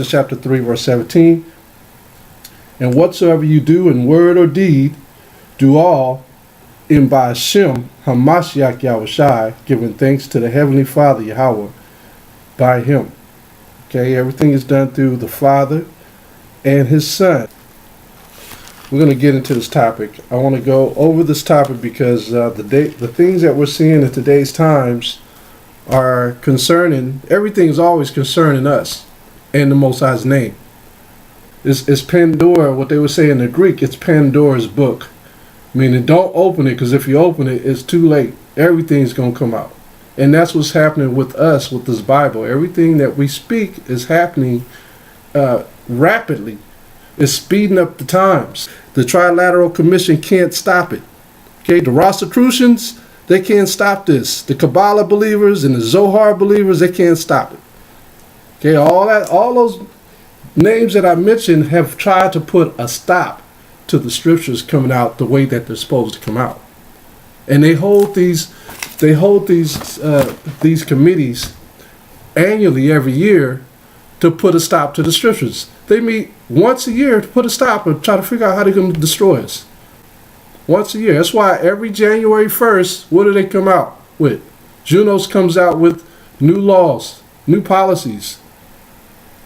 Chapter 3, verse 17. And whatsoever you do in word or deed, do all in by Hashem Hamashiach Yahushai, giving thanks to the Heavenly Father Yahweh by Him. Okay, everything is done through the Father and His Son. We're going to get into this topic. I want to go over this topic because the things that we're seeing in today's times are concerning, everything is always concerning us and the Most High's name. It's Pandora, what they would say in the Greek, it's Pandora's book. Meaning don't open it, because if you open it, it's too late. Everything's going to come out. And that's what's happening with us, with this Bible. Everything that we speak is happening rapidly. It's speeding up the times. The Trilateral Commission can't stop it. Okay, the Rosicrucians, they can't stop this. The Kabbalah believers and the Zohar believers, they can't stop it. Okay, all those names that I mentioned have tried to put a stop to the scriptures coming out the way that they're supposed to come out, and they hold these committees annually every year to put a stop to the scriptures. They meet once a year to put a stop and try to figure out how they're going to destroy us. Once a year. That's why every January 1st, what do they come out with? Junos comes out with new laws, new policies.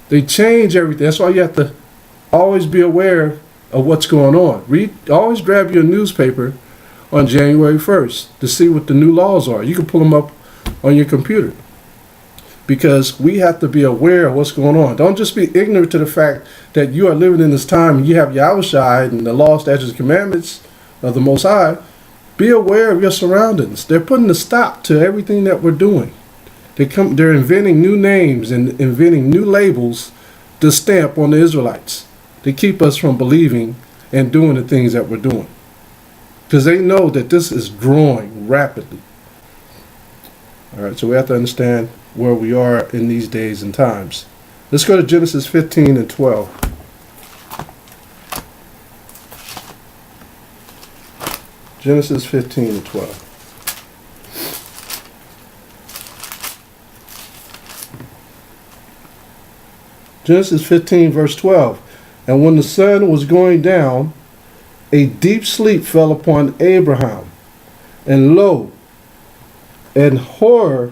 They change everything. That's why you have to always be aware of what's going on. Always grab your newspaper on January 1st to see what the new laws are. You can pull them up on your computer, because we have to be aware of what's going on. Don't just be ignorant to the fact that you are living in this time and you have Yahushua and the law, statutes, and commandments of the Most High. Be aware of your surroundings. They're putting a stop to everything that we're doing. They're inventing new names and inventing new labels to stamp on the Israelites, to keep us from believing and doing the things that we're doing, because they know that this is growing rapidly. All right, so we have to understand where we are in these days and times. Let's go to Genesis 15 and 12. Genesis 15 and 12. Genesis 15, verse 12. And when the sun was going down, a deep sleep fell upon Abraham. And lo, an horror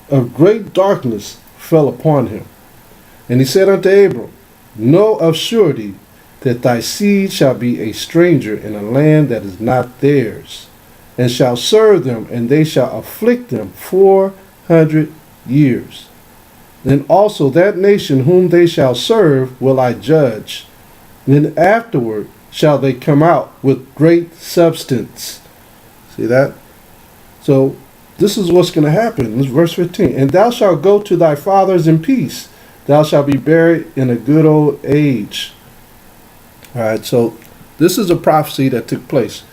of great darkness fell upon him. And he said unto Abram, Know of surety that thy seed shall be a stranger in a land that is not theirs, and shall serve them, and they shall afflict them 400 years. Then also that nation whom they shall serve will I judge. Then afterward shall they come out with great substance. See that? So this is what's going to happen. This is verse 15. And thou shalt go to thy fathers in peace. Thou shalt be buried in a good old age. All right, so this is a prophecy that took place.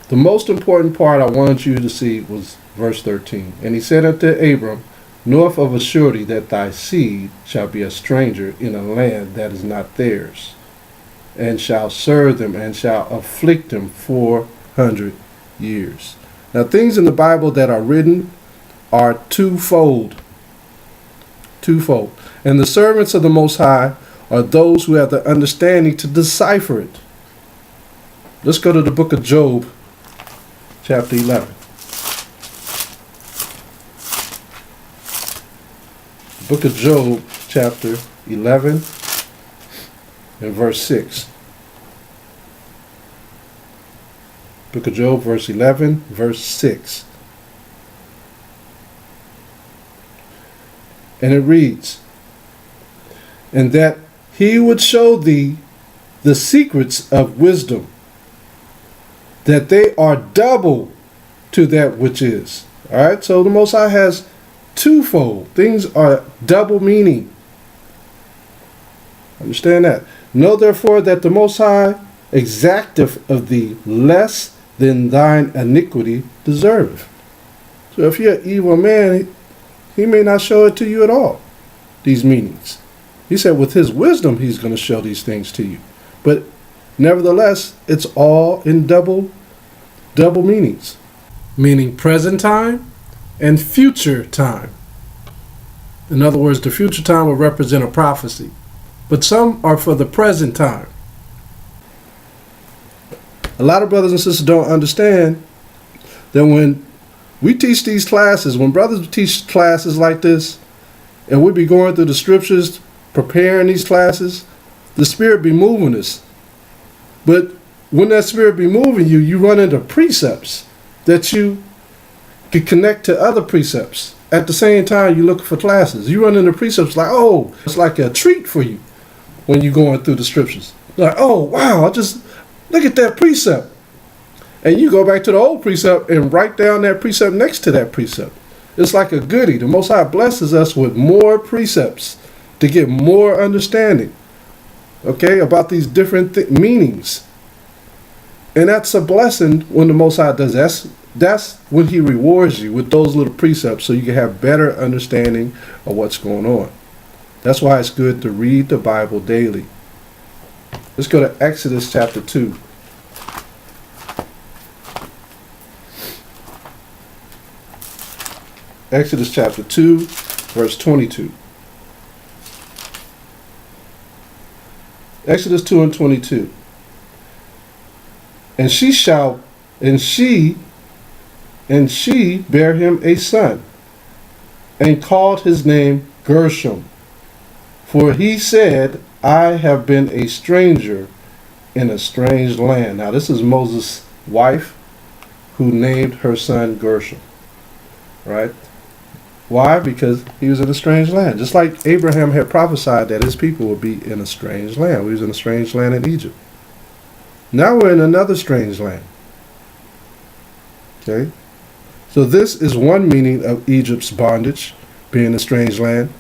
The most important part I wanted you to see was verse 13. And he said unto Abram, North of a surety that thy seed shall be a stranger in a land that is not theirs, and shall serve them, and shall afflict them 400 years. Now, things in the Bible that are written are twofold. Twofold. And the servants of the Most High are those who have the understanding to decipher it. Let's go to the book of Job, chapter 11. Book of Job, chapter 11, and verse 6. Book of Job, verse 11, verse 6. And it reads, And that he would show thee the secrets of wisdom, that they are double to that which is. All right, so the Most High has twofold. Things are double meaning. Understand that. Know therefore that the Most High exacteth of thee less than thine iniquity deserveth. So if you're an evil man, he may not show it to you at all. these meanings. He said with his wisdom, he's going to show these things to you. But nevertheless, it's all in double meanings, meaning present time and future time. In other words, the future time will represent a prophecy, but some are for the present time. A lot of brothers and sisters don't understand that when we teach these classes, when brothers teach classes like this, and we be going through the scriptures, preparing these classes, the Spirit be moving us. But when that Spirit be moving you, you run into precepts that you can connect to other precepts. At the same time, you look for classes. You run into precepts like, oh, it's like a treat for you when you're going through the scriptures. Like, oh, wow, look at that precept. And you go back to the old precept and write down that precept next to that precept. It's like a goodie. The Most High blesses us with more precepts to get more understanding, okay, about these different meanings. And that's a blessing when the Most High does. That's when he rewards you with those little precepts so you can have better understanding of what's going on. That's why it's good to read the Bible daily. Let's go to Exodus chapter 2. Exodus chapter 2, verse 22. Exodus 2 and 22. And she bare him a son, and called his name Gershom. For he said, I have been a stranger in a strange land. Now this is Moses' wife who named her son Gershom. Right? Why? Because he was in a strange land. Just like Abraham had prophesied that his people would be in a strange land. We was in a strange land in Egypt. Now we're in another strange land. Okay? So this is one meaning of Egypt's bondage, being a strange land.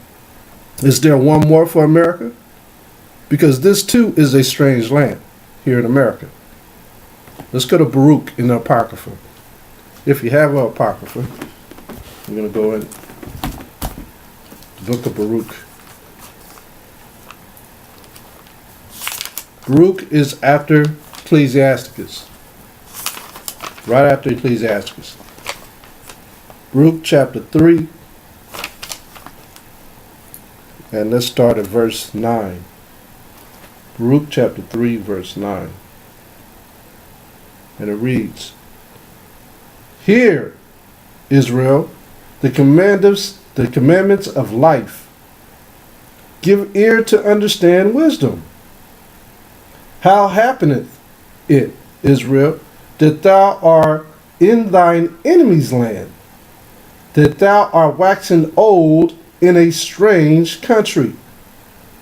Is there one more for America? Because this too is a strange land here in America. Let's go to Baruch in the Apocrypha. If you have an Apocrypha, we're going to go in the book of Baruch. Baruch is after Ecclesiasticus. Right after Ecclesiasticus. Baruch chapter 3. And let's start at verse 9. Baruch chapter 3, verse 9. And it reads, Hear, Israel, the commandments of life. Give ear to understand wisdom. How happeneth it, Israel, that thou art in thine enemy's land, that thou art waxen old in a strange country,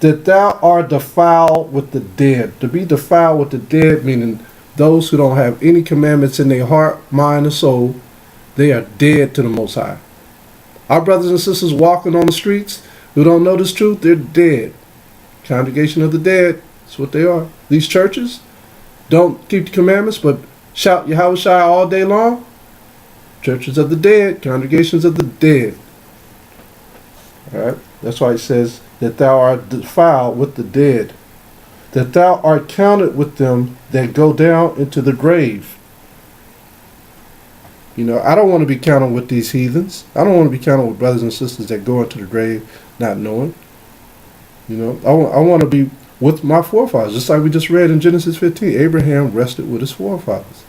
that thou art defiled with the dead? To be defiled with the dead, meaning those who don't have any commandments in their heart, mind, and soul, they are dead to the Most High. Our brothers and sisters walking on the streets who don't know this truth, they're dead. Congregation of the dead, that's what they are. These churches don't keep the commandments but shout Yahweh all day long. Churches of the dead, congregations of the dead. All right? That's why it says that thou art defiled with the dead, that thou art counted with them that go down into the grave. You know, I don't want to be counted with these heathens. I don't want to be counted with brothers and sisters that go into the grave not knowing. You know, I want to be with my forefathers. Just like we just read in Genesis 15. Abraham rested with his forefathers.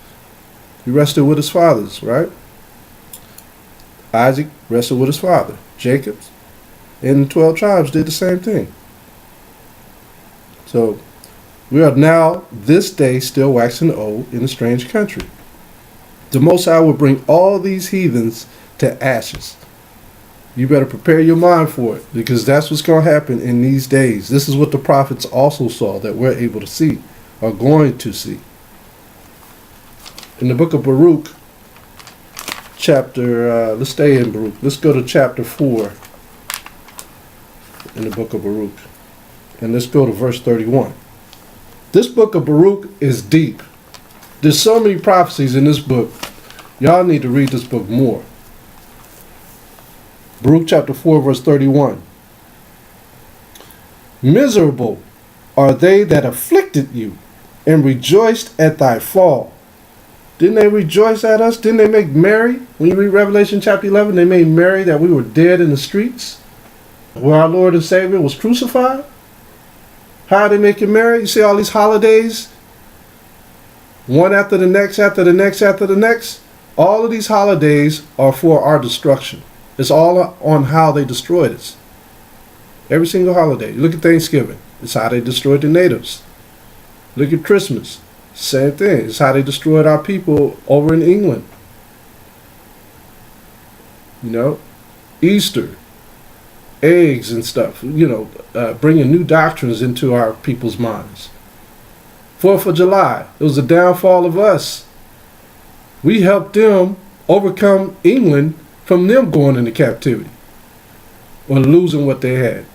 He rested with his fathers, right? Isaac rested with his father. Jacob and the 12 tribes did the same thing. So we are now, this day, still waxing old in a strange country. The Most High will bring all these heathens to ashes. You better prepare your mind for it, because that's what's going to happen in these days. This is what the prophets also saw, that we're able to see, are going to see. In the book of Baruch, let's stay in Baruch. Let's go to chapter 4 in the book of Baruch. And let's go to verse 31. This book of Baruch is deep. There's so many prophecies in this book. Y'all need to read this book more. Baruch chapter 4, verse 31. Miserable are they that afflicted you, and rejoiced at thy fall. Didn't they rejoice at us? Didn't they make merry? When you read Revelation chapter 11, they made merry that we were dead in the streets, where our Lord and Savior was crucified. How are they making merry? You see all these holidays, one after the next, after the next, after the next. All of these holidays are for our destruction. It's all on how they destroyed us. Every single holiday. Look at Thanksgiving. It's how they destroyed the natives. Look at Christmas. Same thing. It's how they destroyed our people over in England. You know, Easter, eggs and stuff. You know, bringing new doctrines into our people's minds. 4th of July. It was the downfall of us. We helped them overcome England from them going into captivity or losing what they had.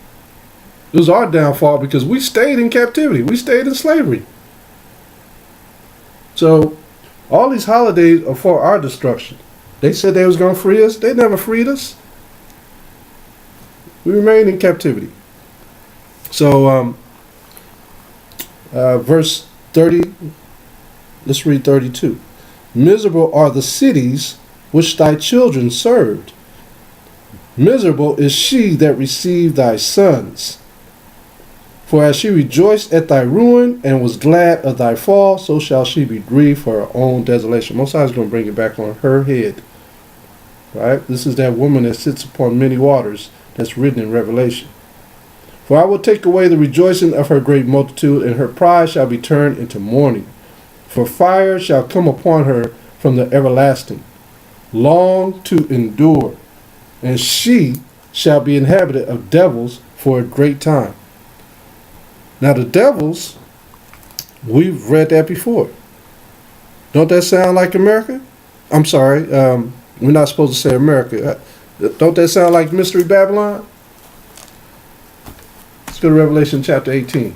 It was our downfall because we stayed in captivity. We stayed in slavery. So all these holidays are for our destruction. They said they was going to free us. They never freed us. We remained in captivity. So verse 30, let's read 32. Miserable are the cities which thy children served. Miserable is she that received thy sons. For as she rejoiced at thy ruin and was glad of thy fall, so shall she be grieved for her own desolation. Most High is going to bring it back on her head. Right? This is that woman that sits upon many waters that's written in Revelation. For I will take away the rejoicing of her great multitude, and her pride shall be turned into mourning. For fire shall come upon her from the everlasting, long to endure, and she shall be inhabited of devils for a great time. Now the devils, we've read that before. Don't that sound like America? I'm sorry, we're not supposed to say America. Don't that sound like Mystery Babylon? Let's go to Revelation chapter 18.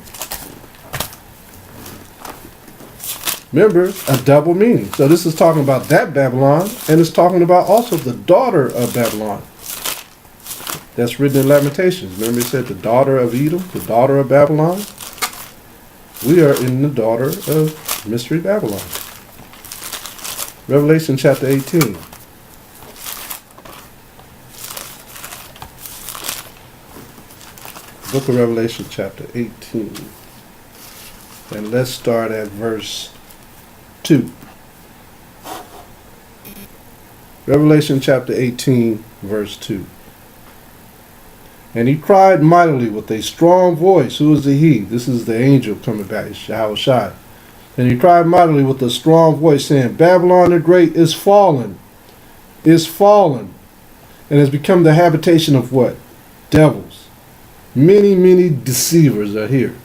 Remember, a double meaning. So this is talking about that Babylon, and it's talking about also the daughter of Babylon. That's written in Lamentations. Remember it said the daughter of Edom, the daughter of Babylon? We are in the daughter of Mystery Babylon. Revelation chapter 18. Book of Revelation chapter 18. And let's start at verse 2. Revelation chapter 18, verse 2. And he cried mightily with a strong voice. Who is the he? This is the angel coming back, Yahushua. And he cried mightily with a strong voice, saying, Babylon the Great is fallen, and has become the habitation of what? Devils. Many, many deceivers are here.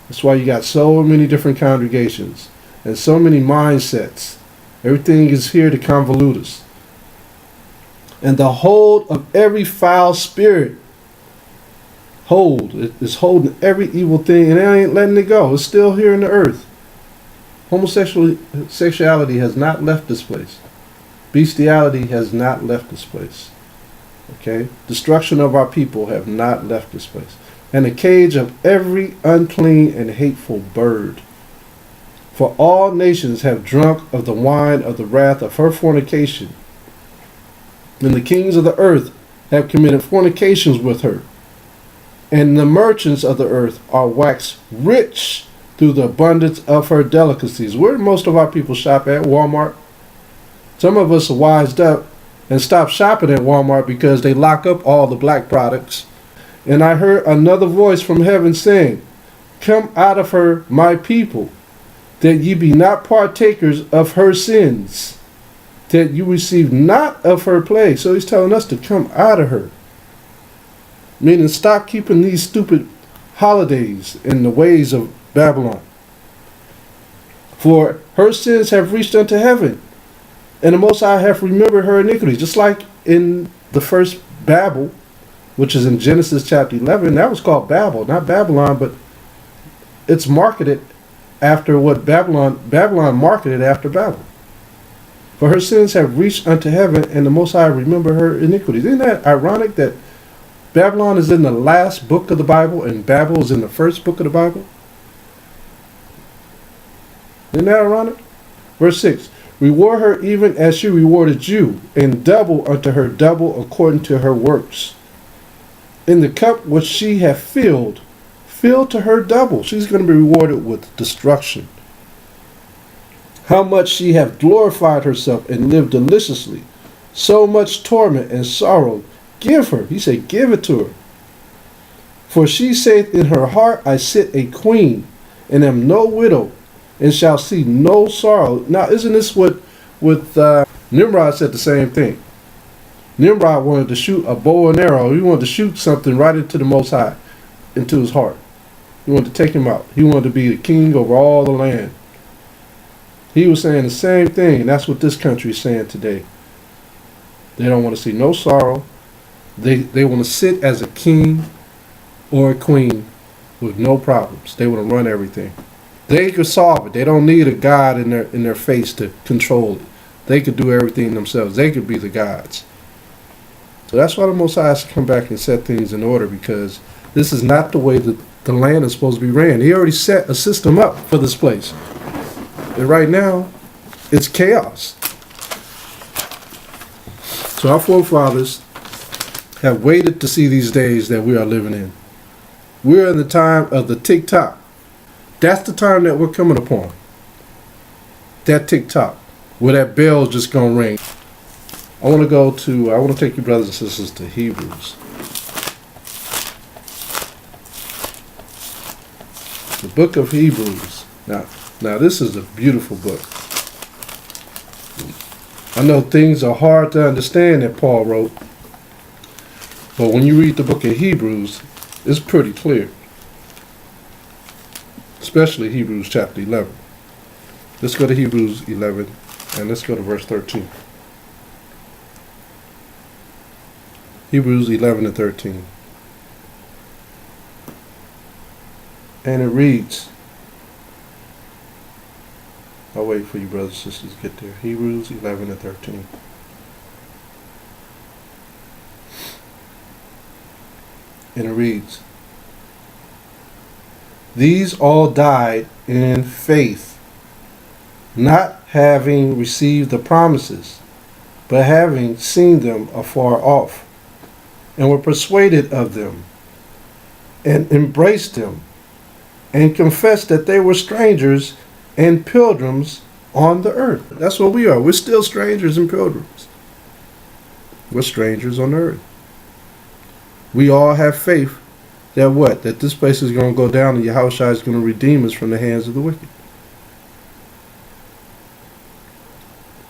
That's why you got so many different congregations and so many mindsets. Everything is here to convolute us. And the hold of every foul spirit is holding every evil thing, and it ain't letting it go. It's still here in the earth. Homosexuality has not left this place. Bestiality has not left this place. Okay? Destruction of our people have not left this place. And the cage of every unclean and hateful bird. For all nations have drunk of the wine of the wrath of her fornication. And the kings of the earth have committed fornications with her. And the merchants of the earth are waxed rich through the abundance of her delicacies. Where do most of our people shop at? Walmart. Some of us are wised up and stop shopping at Walmart because they lock up all the black products. And I heard another voice from heaven saying, Come out of her, my people, that ye be not partakers of her sins, that you receive not of her plague. So he's telling us to come out of her. Meaning stop keeping these stupid holidays in the ways of Babylon. For her sins have reached unto heaven, and the Most High hath remembered her iniquities. Just like in the first Babel, which is in Genesis chapter 11, that was called Babel, not Babylon, but it's marketed after what Babylon marketed after Babel. For her sins have reached unto heaven, and the Most High remember her iniquities. Isn't that ironic that Babylon is in the last book of the Bible and Babel is in the first book of the Bible? Isn't that ironic? Verse 6. Reward her even as she rewarded you, and double unto her double according to her works. In the cup which she hath filled, fill to her double. She's going to be rewarded with destruction. How much she hath glorified herself and lived deliciously. So much torment and sorrow. Give her. He said, give it to her. For she saith in her heart, I sit a queen, and am no widow, and shall see no sorrow. Now, isn't this what Nimrod said the same thing? Nimrod wanted to shoot a bow and arrow. He wanted to shoot something right into the Most High, into his heart. He wanted to take him out. He wanted to be the king over all the land. He was saying the same thing, and that's what this country is saying today. They don't want to see no sorrow. They want to sit as a king or a queen with no problems. They want to run everything. They could solve it. They don't need a God in their face to control it. They could do everything themselves. They could be the gods. So that's why the Most High has to come back and set things in order, because this is not the way that the land is supposed to be ran. He already set a system up for this place. And right now, it's chaos. So our forefathers have waited to see these days that we are living in. We're in the time of the tick-tock. That's the time that we're coming upon. That tick-tock, where that bell's just going to ring. I want to take you brothers and sisters to Hebrews. The book of Hebrews. Now this is a beautiful book. I know things are hard to understand that Paul wrote, but when you read the book of Hebrews, it's pretty clear. Especially Hebrews chapter 11. Let's go to Hebrews 11 and let's go to verse 13. Hebrews 11 and 13. And it reads, I'll wait for you brothers and sisters to get there. Hebrews 11 and 13. And it reads, these all died in faith, not having received the promises, but having seen them afar off, and were persuaded of them, and embraced them, and confessed that they were strangers and pilgrims on the earth. That's what we are. We're still strangers and pilgrims. We're strangers on the earth. We all have faith that what? That this place is going to go down and Yahushua is going to redeem us from the hands of the wicked.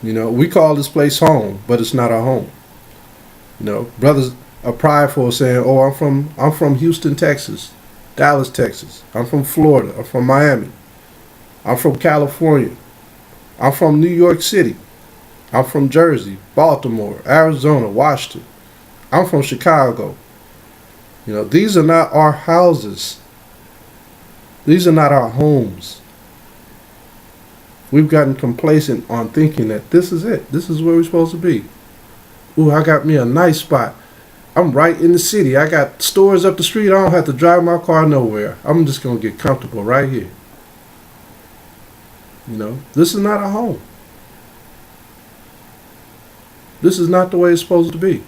You know, we call this place home, but it's not our home. You know, brothers are prideful saying, oh, I'm from Houston, Texas, Dallas, Texas. I'm from Florida. I'm from Miami. I'm from California. I'm from New York City. I'm from Jersey, Baltimore, Arizona, Washington. I'm from Chicago. You know, these are not our houses. These are not our homes. We've gotten complacent on thinking that this is it. This is where we're supposed to be. Ooh, I got me a nice spot. I'm right in the city. I got stores up the street. I don't have to drive my car nowhere. I'm just going to get comfortable right here. You know, this is not a home. This is not the way it's supposed to be.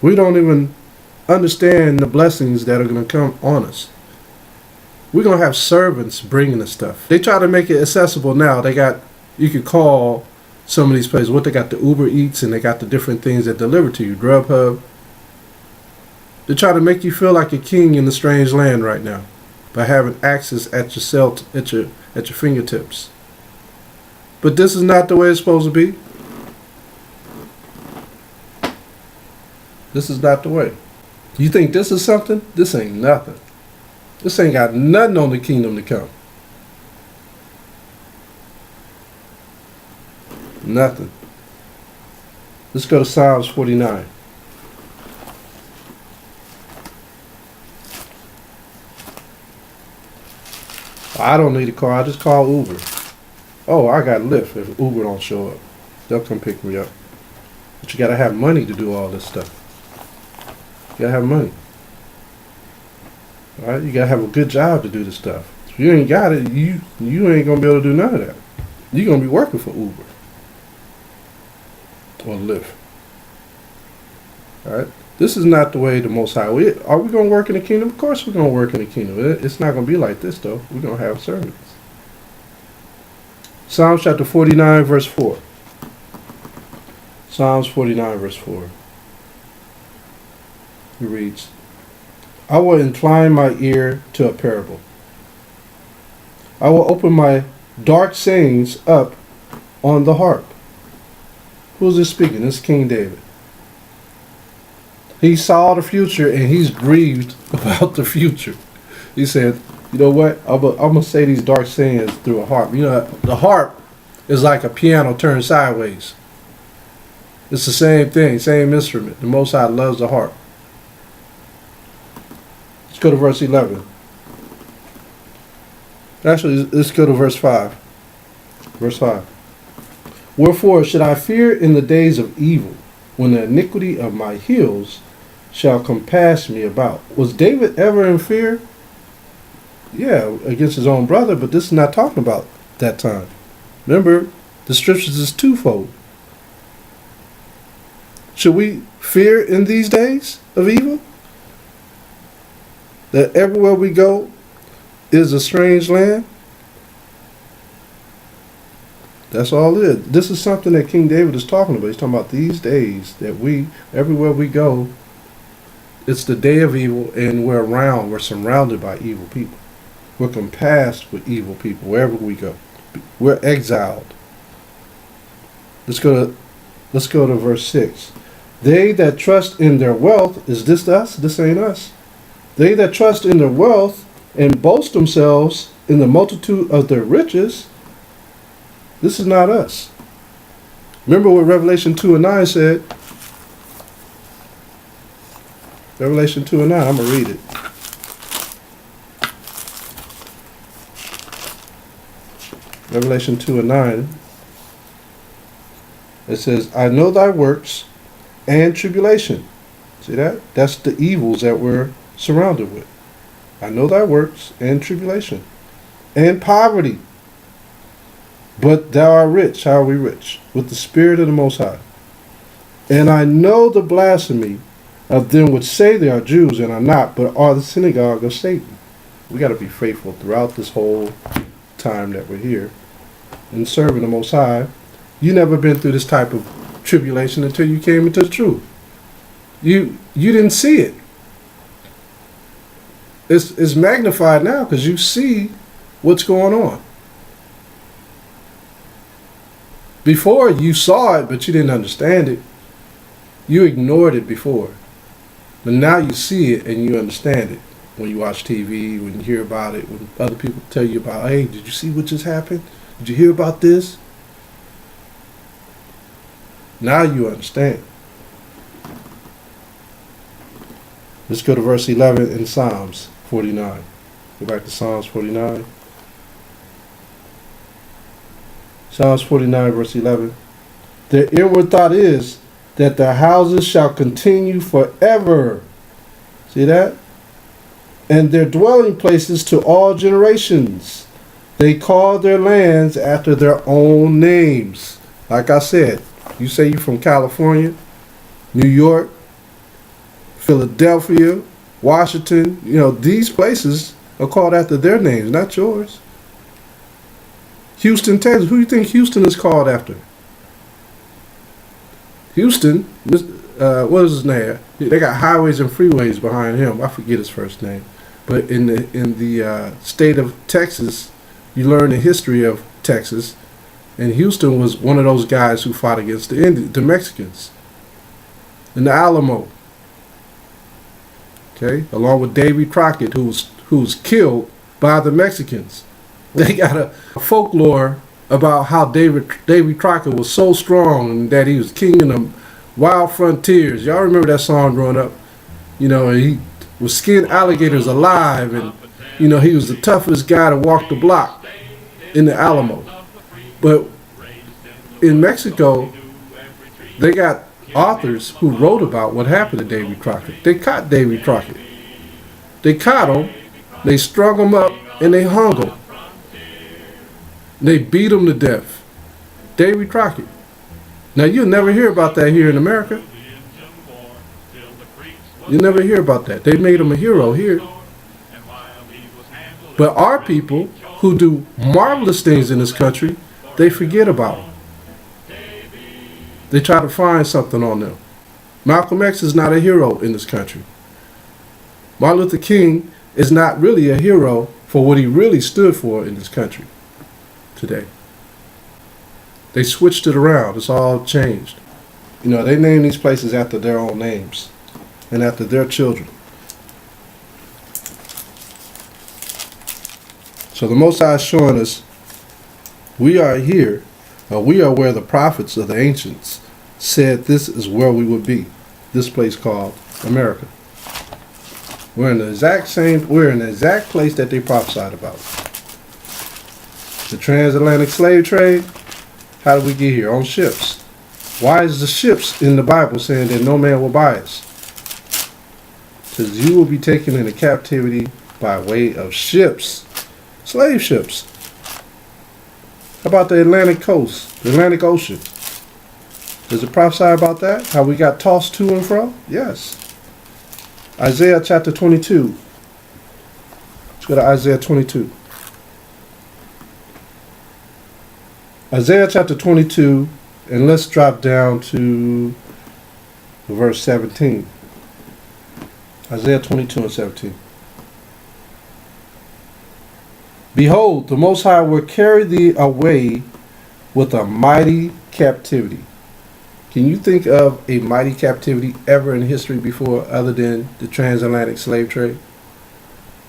We don't even understand the blessings that are going to come on us. We're going to have servants bringing the stuff. They try to make it accessible now. You could call some of these places. What they got, the Uber Eats, and they got the different things that deliver to you, Grubhub. They try to make you feel like a king in the strange land right now by having access at your fingertips. But this is not the way it's supposed to be. This is not the way. You think this is something? This ain't nothing. This ain't got nothing on the kingdom to come. Nothing. Let's go to Psalms 49. I don't need a car. I just call Uber. Oh, I got Lyft if Uber don't show up. They'll come pick me up. But you got to have money to do all this stuff. You got to have money. All right? You got to have a good job to do this stuff. If you ain't got it, you ain't going to be able to do none of that. You're going to be working for Uber or Lyft. All right? This is not the way the Most High. Are we going to work in the kingdom? Of course we're going to work in the kingdom. It's not going to be like this, though. We're going to have servants. Psalms chapter 49, verse 4. Psalms 49, verse 4. It reads, I will incline my ear to a parable. I will open my dark sayings up on the harp. Who's this speaking? This is King David. He saw the future and he's grieved about the future. He said, you know what? I'm going to say these dark sayings through a harp. You know, the harp is like a piano turned sideways. It's the same thing, same instrument. The Most High loves the harp. Let's go to verse 11. Actually, let's go to verse 5. Verse 5. Wherefore should I fear in the days of evil, when the iniquity of my heels shall compass me about? Was David ever in fear? Yeah, against his own brother, but this is not talking about that time. Remember, the scriptures is twofold. Should we fear in these days of evil? That everywhere we go is a strange land? That's all it is. This is something that King David is talking about. He's talking about these days that everywhere we go, it's the day of evil, and we're surrounded by evil people. We're compassed with evil people wherever we go. We're exiled. Let's go to verse 6. They that trust in their wealth, is this us? This ain't us. They that trust in their wealth and boast themselves in the multitude of their riches, this is not us. Remember what Revelation 2 and 9 said? Revelation 2 and 9, I'm going to read it. Revelation 2 and 9. It says, I know thy works and tribulation. See that? That's the evils that we're surrounded with. I know thy works and tribulation and poverty. But thou art rich. How are we rich? With the Spirit of the Most High. And I know the blasphemy of them which say they are Jews and are not, but are the synagogue of Satan. We got to be faithful throughout this whole time that we're here and serving the Most High. You never been through this type of tribulation until you came into the truth. You didn't see it. It's magnified now because you see what's going on. Before you saw it, but you didn't understand it. You ignored it before. But now you see it and you understand it. When you watch TV, when you hear about it, when other people tell you about, hey, did you see what just happened? Did you hear about this? Now you understand. Let's go to verse 11 in Psalms 49. Go back to Psalms 49. Psalms 49, verse 11. Their inward thought is that their houses shall continue forever. See that? And their dwelling places to all generations. They call their lands after their own names. Like I said, you say you're from California, New York, Philadelphia, Washington. You know, these places are called after their names, not yours. Houston, Texas. Who do you think Houston is called after? Houston, what is his name? They got highways and freeways behind him. I forget his first name. But in the state of Texas, you learn the history of Texas. And Houston was one of those guys who fought against the Mexicans. In the Alamo. Okay? Along with Davy Crockett, who was killed by the Mexicans. They got a folklore about how Davy Crockett was so strong and that he was king in the wild frontiers. Y'all remember that song growing up? You know, he was skin alligators alive, and you know, he was the toughest guy to walk the block in the Alamo. But in Mexico, they got authors who wrote about what happened to Davy Crockett. They caught Davy Crockett. They caught him, they strung him up, and they hung him. They beat him to death. Davy Crockett. Now, you'll never hear about that here in America. You never hear about that. They made him a hero here. But our people who do marvelous things in this country, they forget about them. They try to find something on them. Malcolm X is not a hero in this country. Martin Luther King is not really a hero for what he really stood for in this country today. They switched it around. It's all changed. You know, they name these places after their own names and after their children. So the Most High is showing us we are here, or we are where the prophets of the ancients said this is where we would be. This place called America. We're in the exact place that they prophesied about. The transatlantic slave trade, how did we get here? On ships. Why is the ships in the Bible saying that no man will buy us? Because you will be taken into captivity by way of ships. Slave ships. How about the Atlantic coast, the Atlantic Ocean? Does it prophesy about that? How we got tossed to and fro? Yes. Isaiah chapter 22. Let's go to Isaiah 22. Isaiah chapter 22, and let's drop down to verse 17. Isaiah 22 and 17. Behold, the Most High will carry thee away with a mighty captivity. Can you think of a mighty captivity ever in history before other than the transatlantic slave trade?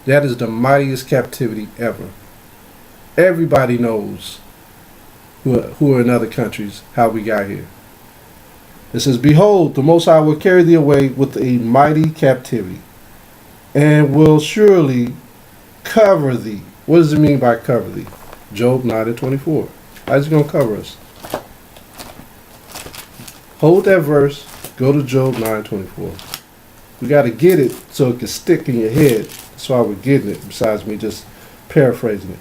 That is the mightiest captivity ever. Everybody knows who are in other countries how we got here. It says, behold, the Most High will carry thee away with a mighty captivity, and will surely cover thee. What does it mean by cover thee? Job 9 and 24. How's he going to cover us? Hold that verse. Go to Job 9:24. We got to get it so it can stick in your head. That's why we're getting it, besides me just paraphrasing it.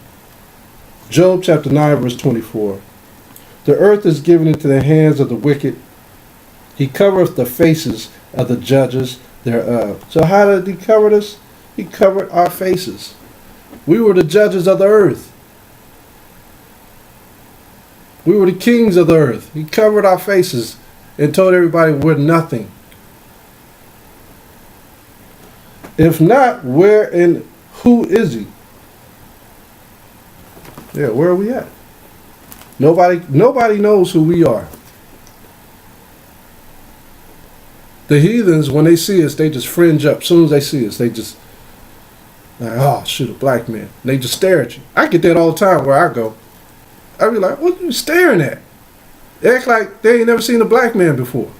Job chapter 9, verse 24. The earth is given into the hands of the wicked. He covereth the faces of the judges thereof. So how did he cover us? He covered our faces. We were the judges of the earth. We were the kings of the earth. He covered our faces and told everybody we're nothing. If not, where and who is he? Yeah, where are we at? Nobody knows who we are. The heathens, when they see us, they just fringe up. As soon as they see us, they just like, oh, shoot, a black man. And they just stare at you. I get that all the time where I go. I be like, what are you staring at? They act like they ain't never seen a black man before.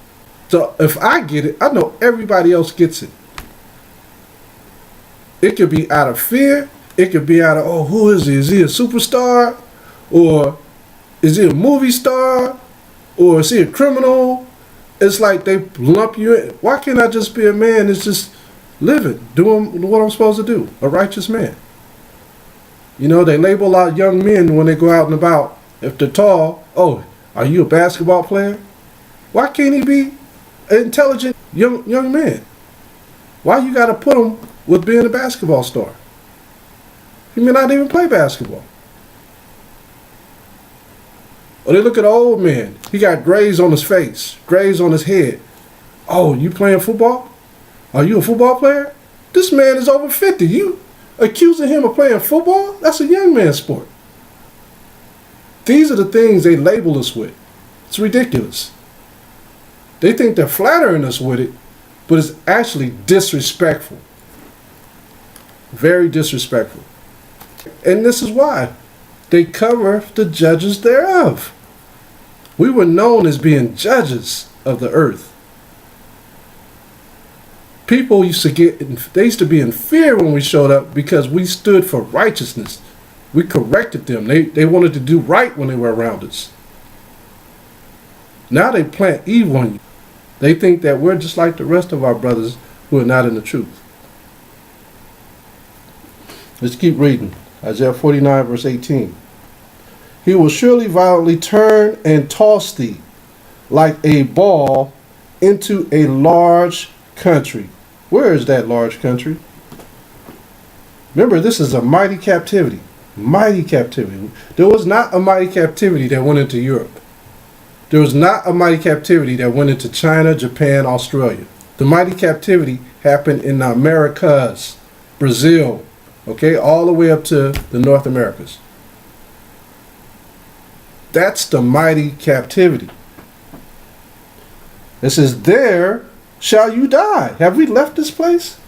So if I get it, I know everybody else gets it. It could be out of fear. It could be out of, oh, who is he? Is he a superstar? Or is he a movie star? Or is he a criminal? It's like they lump you in. Why can't I just be a man that's just living, doing what I'm supposed to do? A righteous man. You know, they label out young men when they go out and about. If they're tall, oh, are you a basketball player? Why can't he be an intelligent young man? Why you got to put him with being a basketball star? He may not even play basketball. Or they look at an old man. He got grays on his face, grays on his head. Oh, you playing football? Are you a football player? This man is over 50. You accusing him of playing football? That's a young man's sport. These are the things they label us with. It's ridiculous. They think they're flattering us with it, but it's actually disrespectful. Very disrespectful. And this is why. They cover the judges thereof. We were known as being judges of the earth. People used to be in fear when we showed up because we stood for righteousness. We corrected them. They wanted to do right when they were around us. Now they plant evil in you. They think that we're just like the rest of our brothers who are not in the truth. Let's keep reading. Isaiah 49 verse 18. He will surely violently turn and toss thee like a ball into a large country. Where is that large country? Remember, this is a mighty captivity. Mighty captivity. There was not a mighty captivity that went into Europe. There was not a mighty captivity that went into China, Japan, Australia. The mighty captivity happened in the Americas, Brazil, okay, all the way up to the North Americas. That's the mighty captivity. It says, there shall you die. Have we left this place?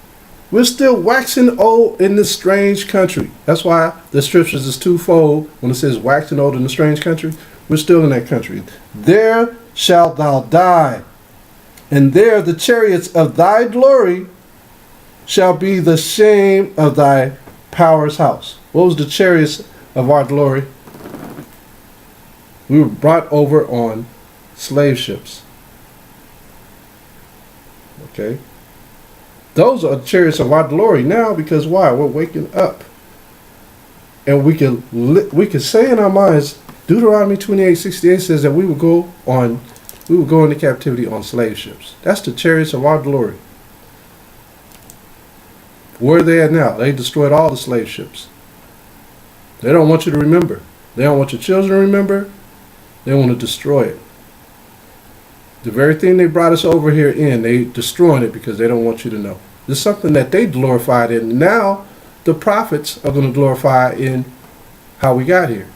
We're still waxing old in this strange country. That's why the scriptures is twofold. When it says waxing old in a strange country, we're still in that country. There shalt thou die, and there the chariots of thy glory shall be the shame of thy power's house. What was the chariots of our glory? We were brought over on slave ships. Okay? Those are the chariots of our glory now, because why? We're waking up. And we can say in our minds, Deuteronomy 28:68 says that we will go into captivity on slave ships. That's the chariots of our glory. Where are they at now? They destroyed all the slave ships. They don't want you to remember. They don't want your children to remember. They want to destroy it. The very thing they brought us over here in, they destroying it because they don't want you to know. This is something that they glorified in. Now the prophets are going to glorify in how we got here.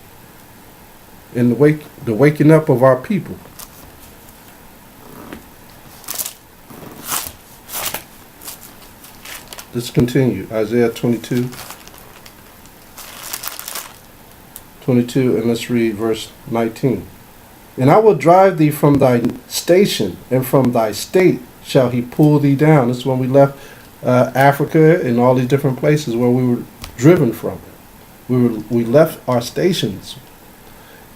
In the waking up of our people. Let's continue. Isaiah 22, and let's read verse 19. And I will drive thee from thy station, and from thy state shall he pull thee down. This is when we left Africa and all these different places where we were driven from. We left our stations.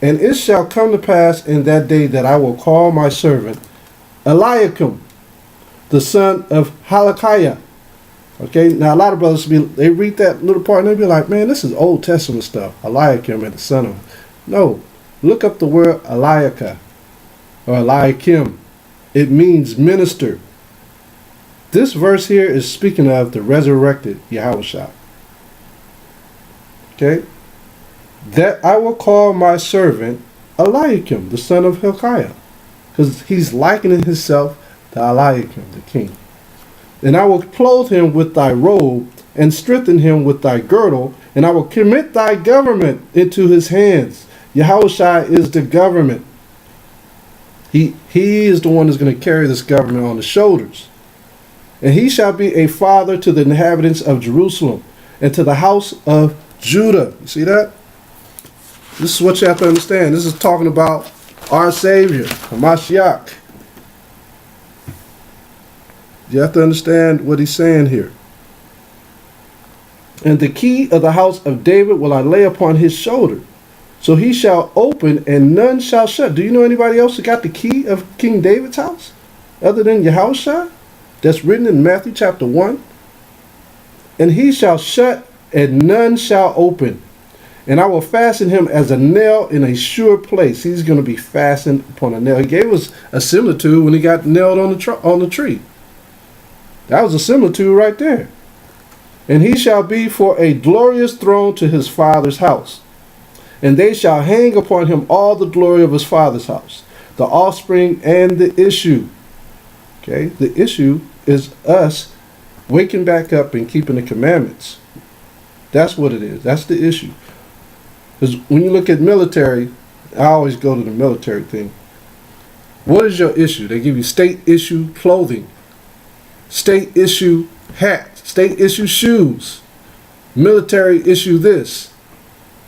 And it shall come to pass in that day that I will call my servant Eliakim, the son of Hilkiah. Okay, now a lot of brothers, they read that little part and they be like, man, this is Old Testament stuff. Eliakim and the son of. No, look up the word Eliakim or Eliakim. It means minister. This verse here is speaking of the resurrected Yahushua. Okay, that I will call my servant Eliakim, the son of Hilkiah, because he's likening himself to Eliakim, the king. And I will clothe him with thy robe, and strengthen him with thy girdle, and I will commit thy government into his hands. Yahushua is the government. He is the one that's going to carry this government on his shoulders. And he shall be a father to the inhabitants of Jerusalem, and to the house of Judah. You see that? This is what you have to understand. This is talking about our Savior, Hamashiach. You have to understand what he's saying here. And the key of the house of David will I lay upon his shoulder. So he shall open and none shall shut. Do you know anybody else who got the key of King David's house? Other than Yahushua? That's written in Matthew chapter 1. And he shall shut and none shall open. And I will fasten him as a nail in a sure place. He's going to be fastened upon a nail. He gave us a similitude when he got nailed on the tree. That was a similitude right there. And he shall be for a glorious throne to his father's house. And they shall hang upon him all the glory of his father's house, the offspring and the issue. Okay, the issue is us waking back up and keeping the commandments. That's what it is. That's the issue. Because when you look at military, I always go to the military thing. What is your issue? They give you state issue clothing, state issue hat, state issue shoes, military issue this,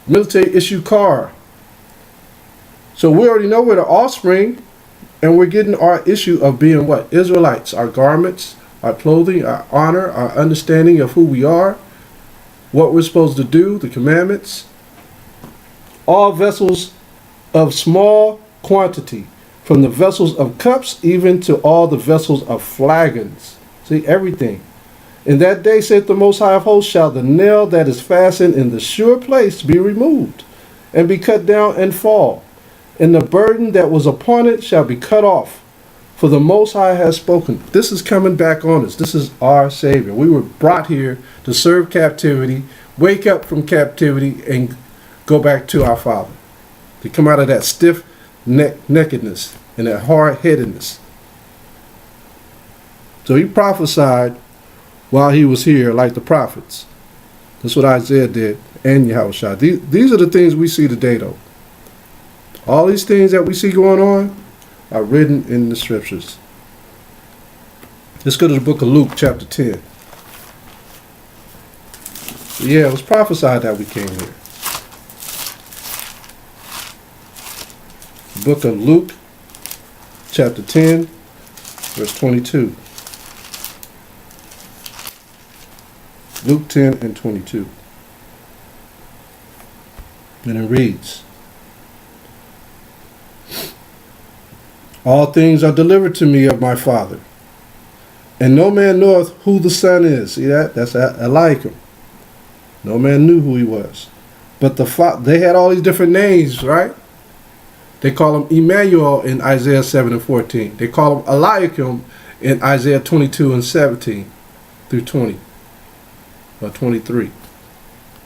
military issue car. So we already know we're the offspring, and we're getting our issue of being what? Israelites. Our garments, our clothing, our honor, our understanding of who we are, what we're supposed to do, the commandments. All vessels of small quantity, from the vessels of cups even to all the vessels of flagons. See, everything. In that day, saith the Most High of Hosts, shall the nail that is fastened in the sure place be removed, and be cut down and fall, and the burden that was upon it shall be cut off. For the Most High has spoken. This is coming back on us. This is our Savior. We were brought here to serve captivity, wake up from captivity, and go back to our Father. To come out of that stiff neckedness and that hard-headedness. So he prophesied while he was here like the prophets. That's what Isaiah did and Yahushua. These are the things we see today, though. All these things that we see going on are written in the scriptures. Let's go to the book of Luke, chapter 10. Yeah, it was prophesied that we came here. The book of Luke, chapter 10, verse 22. Luke 10 and 22. And it reads, all things are delivered to me of my Father, and no man knoweth who the Son is. See that? That's Eliakim. No man knew who he was. But they had all these different names, right? They call him Emmanuel in Isaiah 7 and 14. They call him Eliakim in Isaiah 22 and 17 through 20. Or 23.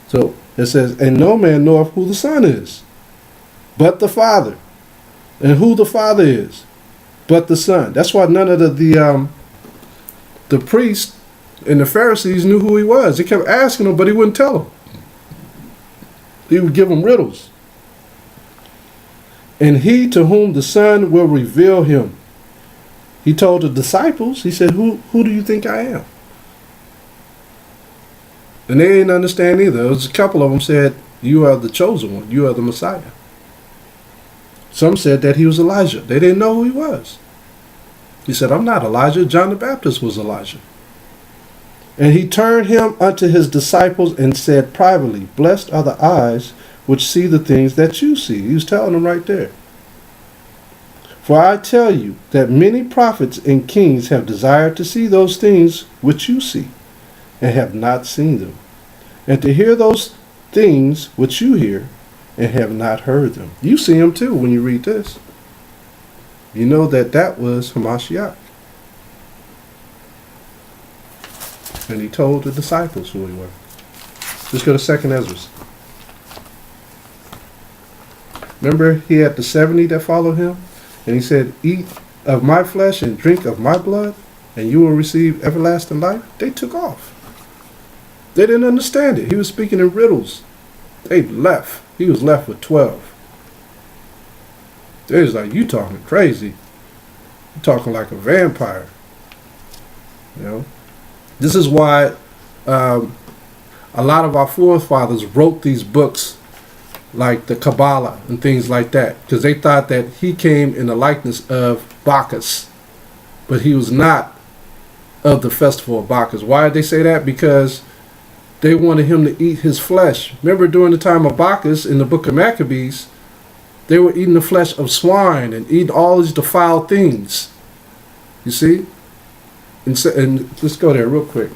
So it says, and no man knoweth who the Son is, but the Father. And who the Father is, but the Son. That's why none of the priests and the Pharisees knew who he was. They kept asking him, but he wouldn't tell them. He would give them riddles. And he to whom the Son will reveal him. He told the disciples, he said, who do you think I am? And they didn't understand either. There was a couple of them said, you are the chosen one. You are the Messiah. Some said that he was Elijah. They didn't know who he was. He said, I'm not Elijah. John the Baptist was Elijah. And he turned him unto his disciples and said privately, blessed are the eyes which see the things that you see. He was telling them right there. For I tell you that many prophets and kings have desired to see those things which you see, and have not seen them, and to hear those things which you hear, and have not heard them. You see them too when you read this. You know that was Hamashiach. And he told the disciples who he was. Let's go to 2nd Ezra. Remember, he had the 70 that followed him, and he said, eat of my flesh and drink of my blood, and you will receive everlasting life. They took off. They didn't understand it. He was speaking in riddles. They left. He was left with 12. They was like, you talking crazy. You talking like a vampire. You know? This is why a lot of our forefathers wrote these books like the Kabbalah and things like that, because they thought that he came in the likeness of Bacchus, but he was not of the festival of Bacchus. Why did they say that? Because they wanted him to eat his flesh. Remember during the time of Bacchus in the book of Maccabees, they were eating the flesh of swine and eating all these defiled things. You see? And let's go there real quick.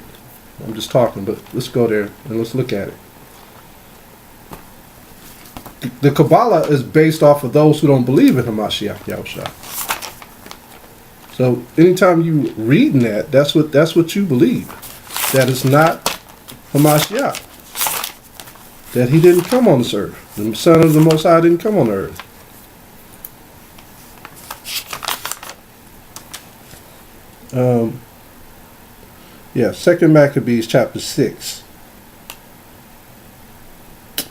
I'm just talking, but let's go there and let's look at it. The Kabbalah is based off of those who don't believe in Hamashiach Yahushua. So anytime you reading that, that's what you believe. That is not Hamashiach. That he didn't come on this earth. The Son of the Most High didn't come on the earth. Yeah, 2nd Maccabees chapter 6.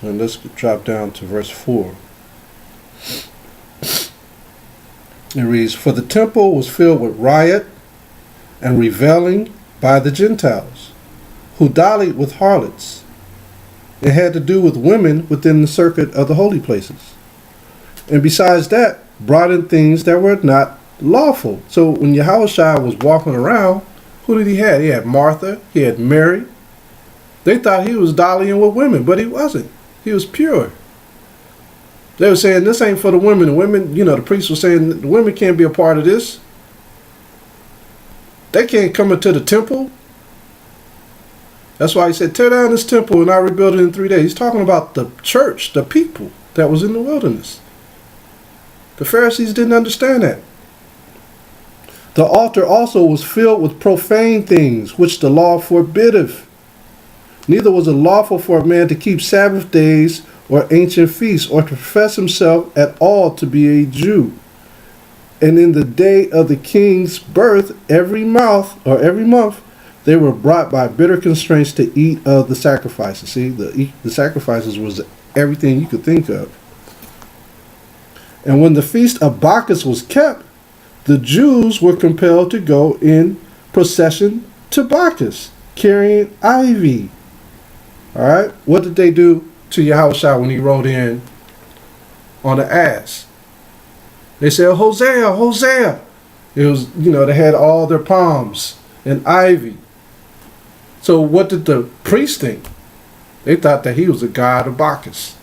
And let's drop down to verse 4. It reads, for the temple was filled with riot and reveling by the Gentiles, who dallied with harlots. It had to do with women within the circuit of the holy places. And besides that, brought in things that were not lawful. So when Yahushua was walking around, who did he have? He had Martha, he had Mary. They thought he was dallying with women, but he wasn't. He was pure. They were saying this ain't for the women. The women, the priests were saying the women can't be a part of this. They can't come into the temple. That's why he said, tear down this temple and I'll rebuild it in 3 days. He's talking about the church, the people that was in the wilderness. The Pharisees didn't understand that. The altar also was filled with profane things, which the law forbiddeth. Neither was it lawful for a man to keep Sabbath days or ancient feasts, or to profess himself at all to be a Jew. And in the day of the king's birth, every month, they were brought by bitter constraints to eat of the sacrifices. See, the sacrifices was everything you could think of. And when the feast of Bacchus was kept, the Jews were compelled to go in procession to Bacchus, carrying ivy. All right, what did they do to Yahushua when he rode in on the ass? They said, Hosea, Hosea. It was, they had all their palms and ivy. So what did the priests think? They thought that he was a god of Bacchus.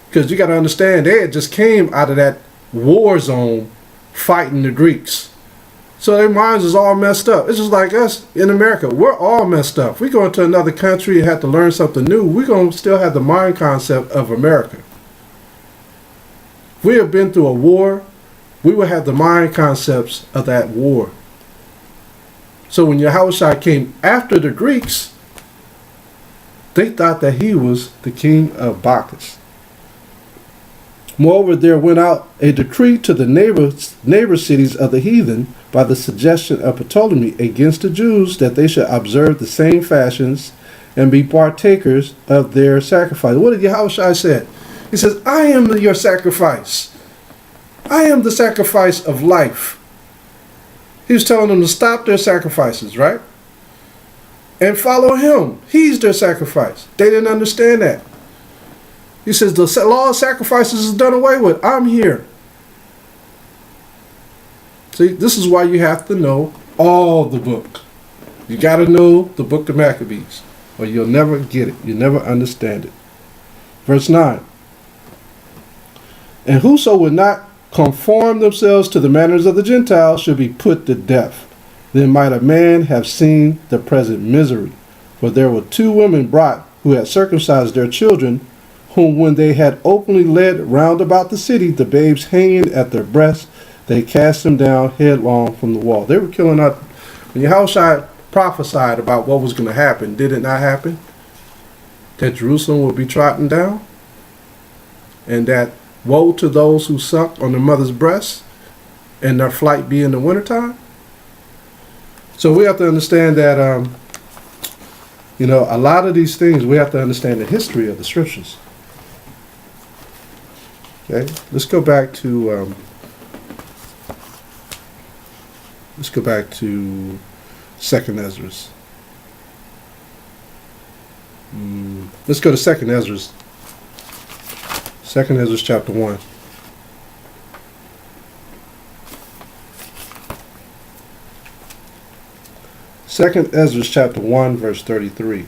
Because you got to understand, they had just came out of that war zone fighting the Greeks. So their minds is all messed up. It's just like us in America. We're all messed up. If we go into another country and have to learn something new, we're going to still have the mind concept of America. If we have been through a war, we will have the mind concepts of that war. So when Yahushua came after the Greeks, they thought that he was the king of Bacchus. Moreover, there went out a decree to the neighbor cities of the heathen by the suggestion of Ptolemy against the Jews that they should observe the same fashions and be partakers of their sacrifice. What did Yahushua say? He says, I am your sacrifice. I am the sacrifice of life. He was telling them to stop their sacrifices, right? And follow him. He's their sacrifice. They didn't understand that. He says the law of sacrifices is done away with. I'm here. See, this is why you have to know all the book. You got to know the book of Maccabees, or you'll never get it. You'll never understand it. Verse 9. And whoso would not conform themselves to the manners of the Gentiles should be put to death. Then might a man have seen the present misery. For there were 2 women brought who had circumcised their children, whom when they had openly led round about the city, the babes hanging at their breasts, they cast them down headlong from the wall. They were killing out. When Yahushua prophesied about what was going to happen, did it not happen? That Jerusalem would be trodden down? And that woe to those who suck on their mother's breasts, and their flight be in the wintertime? So we have to understand that, a lot of these things, we have to understand the history of the scriptures. Okay, let's go back to Second Ezra. Let's go to Second Ezra. Second Ezra chapter 1. Second Ezra chapter 1 verse 33.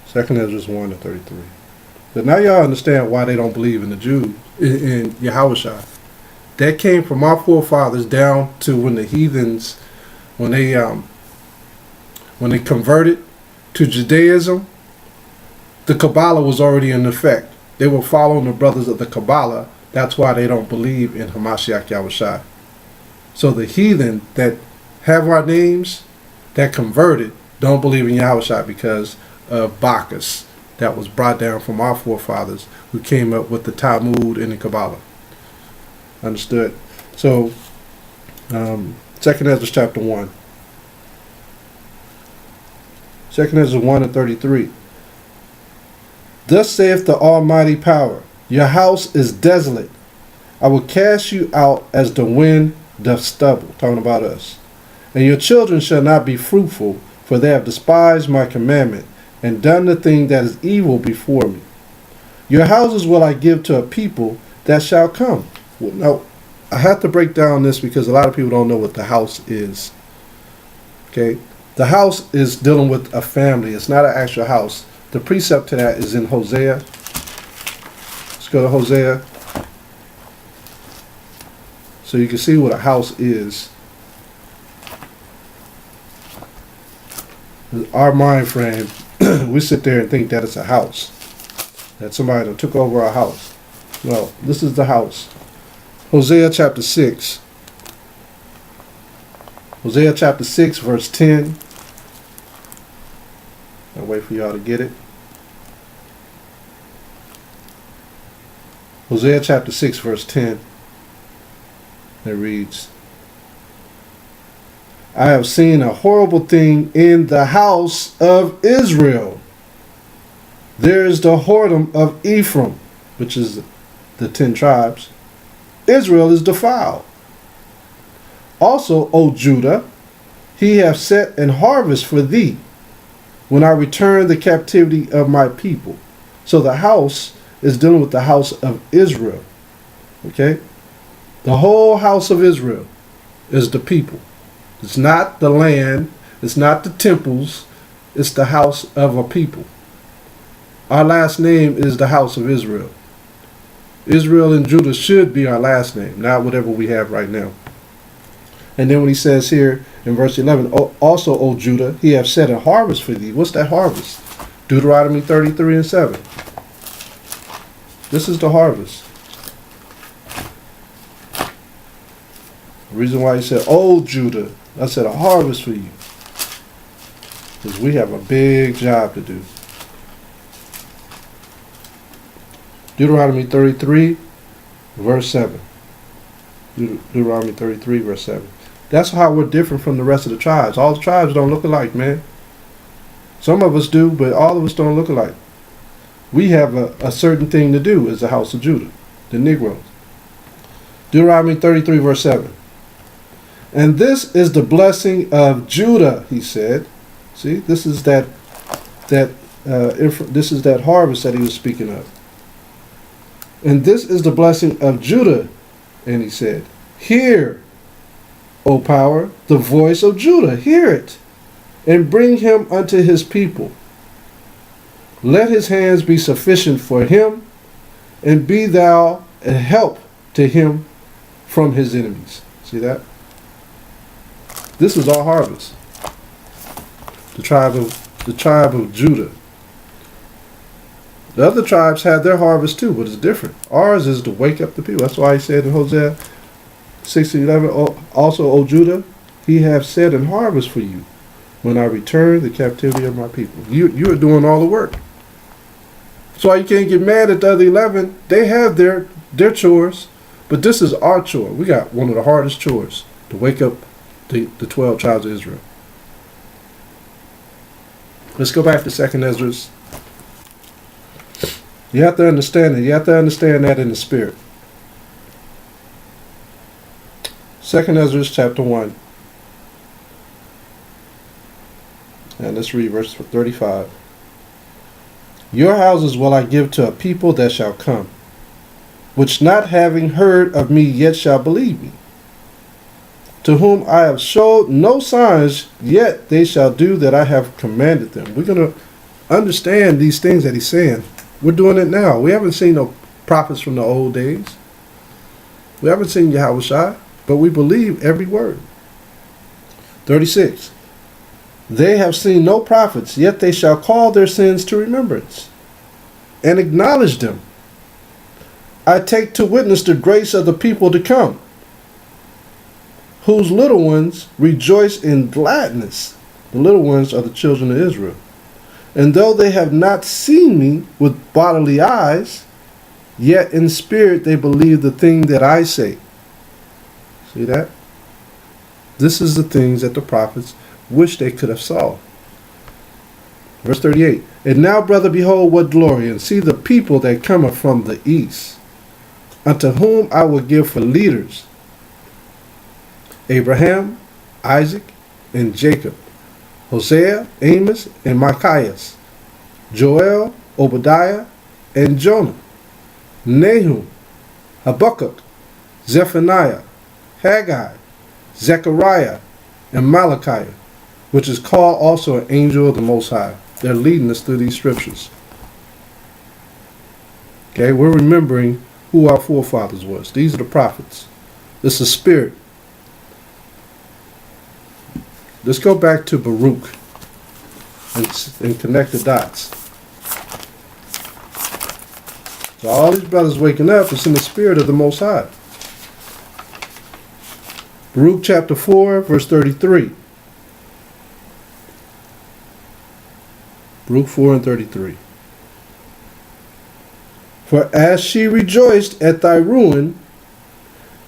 Second Ezra 1 to 33. But now y'all understand why they don't believe in the Jews, in Yahushua. That came from our forefathers down to when the heathens, when they converted to Judaism, the Kabbalah was already in effect. They were following the brothers of the Kabbalah. That's why they don't believe in Hamashiach Yahushua. So the heathen that have our names, that converted, don't believe in Yahushua because of Bacchus that was brought down from our forefathers who came up with the Talmud and the Kabbalah. Understood? So, Second Ezra chapter 1. Second Ezra 1 and 33. Thus saith the Almighty Power, your house is desolate. I will cast you out as the wind doth stubble. Talking about us. And your children shall not be fruitful, for they have despised my commandment, and done the thing that is evil before me. Your houses will I give to a people that shall come. Well, now, I have to break down this because a lot of people don't know what the house is. Okay? The house is dealing with a family. It's not an actual house. The precept to that is in Hosea Let's go to Hosea. So you can see what a house is. Our mind frame, we sit there and think that it's a house. That somebody took over our house. No, this is the house. Hosea chapter 6. Hosea chapter 6 verse 10. I'll wait for y'all to get it. Hosea chapter 6 verse 10. It reads, I have seen a horrible thing in the house of Israel. There is the whoredom of Ephraim, which is the 10 tribes. Israel is defiled. Also, O Judah, he hath set an harvest for thee, when I return the captivity of my people. So the house is dealing with the house of Israel. Okay? The whole house of Israel is the people. It's not the land. It's not the temples. It's the house of a people. Our last name is the house of Israel. Israel and Judah should be our last name, not whatever we have right now. And then when he says here in verse 11, also, O Judah, he hath set a harvest for thee. What's that harvest? Deuteronomy 33 and 7. This is the harvest. The reason why he said, O Judah, I said a harvest for you. Because we have a big job to do. Deuteronomy 33, verse 7. Deuteronomy 33, verse 7. That's how we're different from the rest of the tribes. All the tribes don't look alike, man. Some of us do, but all of us don't look alike. We have a certain thing to do as the house of Judah, the Negroes. Deuteronomy 33, verse 7. And this is the blessing of Judah, he said. See, this is that harvest that he was speaking of. And this is the blessing of Judah, and he said, hear, O power, the voice of Judah, hear it, and bring him unto his people. Let his hands be sufficient for him, and be thou a help to him from his enemies. See that? This is our harvest. The tribe of Judah. The other tribes had their harvest too, but it's different. Ours is to wake up the people. That's why he said in Hosea 6:11, also, O Judah, he hath set an harvest for you when I return the captivity of my people. You are doing all the work. That's why you can't get mad at the other 11. They have their chores, but this is our chore. We got one of the hardest chores, to wake up the 12 tribes of Israel. Let's go back to 2nd Ezra. You have to understand it. You have to understand that in the spirit. 2nd Ezra chapter 1. And let's read verse 35. Your houses will I give to a people that shall come, which not having heard of me yet shall believe me, to whom I have showed no signs, yet they shall do that I have commanded them. We're going to understand these things that he's saying. We're doing it now. We haven't seen no prophets from the old days. We haven't seen Yahushua, but we believe every word. 36. They have seen no prophets, yet they shall call their sins to remembrance and acknowledge them. I take to witness the grace of the people to come, whose little ones rejoice in gladness. The little ones are the children of Israel. And though they have not seen me with bodily eyes, yet in spirit they believe the thing that I say. See that? This is the things that the prophets wish they could have saw. Verse 38. And now, brother, behold what glory, and see the people that come from the east, unto whom I will give for leaders Abraham, Isaac, and Jacob, Hosea, Amos, and Micaias, Joel, Obadiah, and Jonah, Nahum, Habakkuk, Zephaniah, Haggai, Zechariah, and Malachi, which is called also an angel of the Most High. They're leading us through these scriptures. Okay, we're remembering who our forefathers was. These are the prophets. This is spirit. Let's go back to Baruch and connect the dots. So all these brothers waking up is in the spirit of the Most High. Baruch chapter 4, verse 33. Baruch 4 and 33. For as she rejoiced at thy ruin,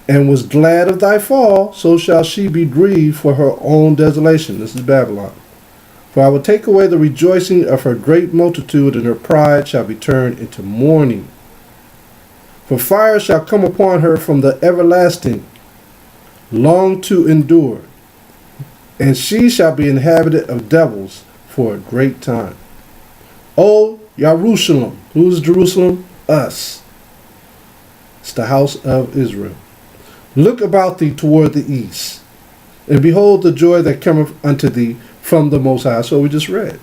and was glad of thy fall, so shall she be grieved for her own desolation. This is Babylon. For I will take away the rejoicing of her great multitude, and her pride shall be turned into mourning. For fire shall come upon her from the everlasting, long to endure, and she shall be inhabited of devils for a great time. O Jerusalem, who is Jerusalem? Us. It's the house of Israel. Look about thee toward the east, and behold the joy that cometh unto thee from the Most High. So we just read.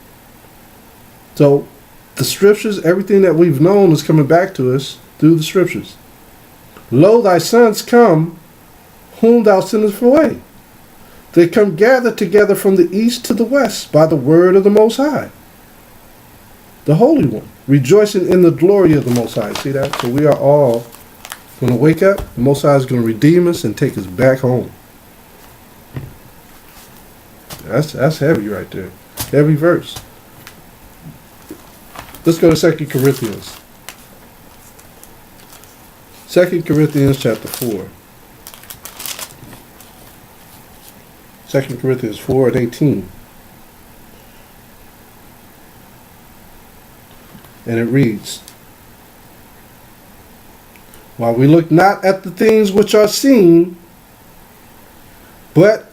So the scriptures, everything that we've known is coming back to us through the scriptures. Lo, thy sons come, whom thou sendest away. They come gathered together from the east to the west by the word of the Most High, the Holy One, rejoicing in the glory of the Most High. See that? So we are all going to wake up. The Most High is going to redeem us and take us back home. That's heavy right there. Heavy verse. Let's go to 2 Corinthians. 2 Corinthians chapter 4. 2 Corinthians 4 and 18. And it reads, while we look not at the things which are seen, but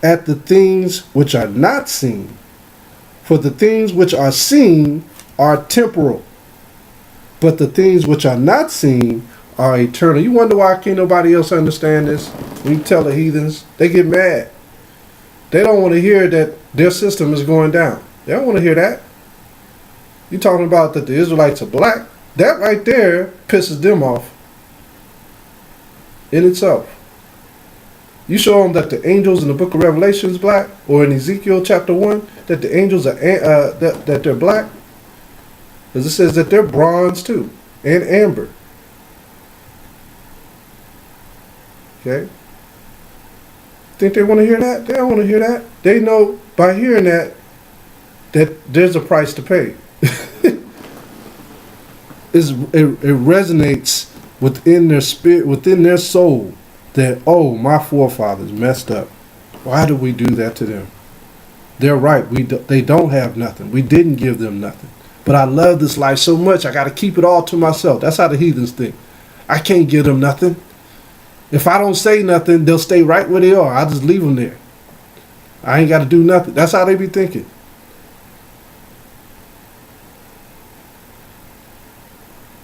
at the things which are not seen. For the things which are seen are temporal, but the things which are not seen are eternal. You wonder why can't nobody else understand this? When you tell the heathens, they get mad. They don't want to hear that their system is going down. They don't want to hear that. You talking about that the Israelites are black? That right there pisses them off in itself. You show them that the angels in the book of Revelation is black, or in Ezekiel chapter 1, that the angels are that they're black, because it says that they're bronze too, and amber. Okay? Think they want to hear that? They don't want to hear that. They know by hearing that there's a price to pay. It resonates within their spirit, within their soul, that, oh, my forefathers messed up. Why did we do that to them? They're right. They don't have nothing. We didn't give them nothing. But I love this life so much, I got to keep it all to myself. That's how the heathens think. I can't give them nothing. If I don't say nothing, they'll stay right where they are. I'll just leave them there. I ain't got to do nothing. That's how they be thinking.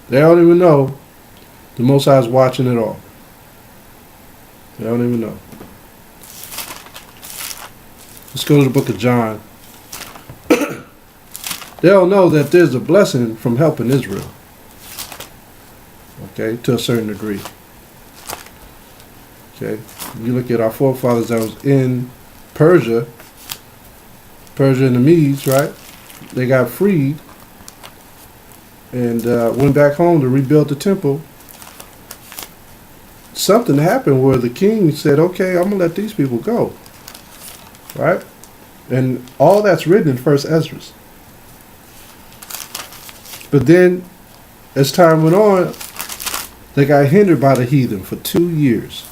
They don't even know the Most High is watching it all. They don't even know. Let's go to the book of John. They don't know that there's a blessing from helping Israel. Okay, to a certain degree. Okay, you look at our forefathers that was in Persia and the Medes, right? They got freed and went back home to rebuild the temple. Something happened where the king said, okay, I'm going to let these people go. Right? And all that's written in 1st Ezra. But then, as time went on, they got hindered by the heathen for 2 years.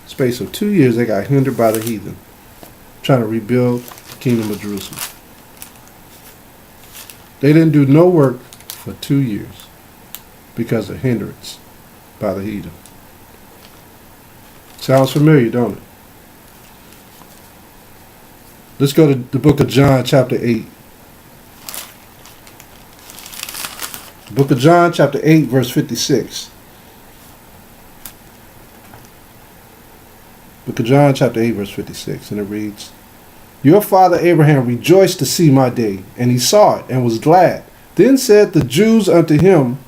Space of 2 years, they got hindered by the heathen, trying to rebuild the kingdom of Jerusalem. They didn't do no work for 2 years because of hindrance by the heathen. Sounds familiar, don't it? Let's go to the book of John, chapter 8. The book of John, chapter 8, verse 56. Book of John, chapter 8, verse 56, and it reads, your father Abraham rejoiced to see my day, and he saw it, and was glad. Then said the Jews unto him,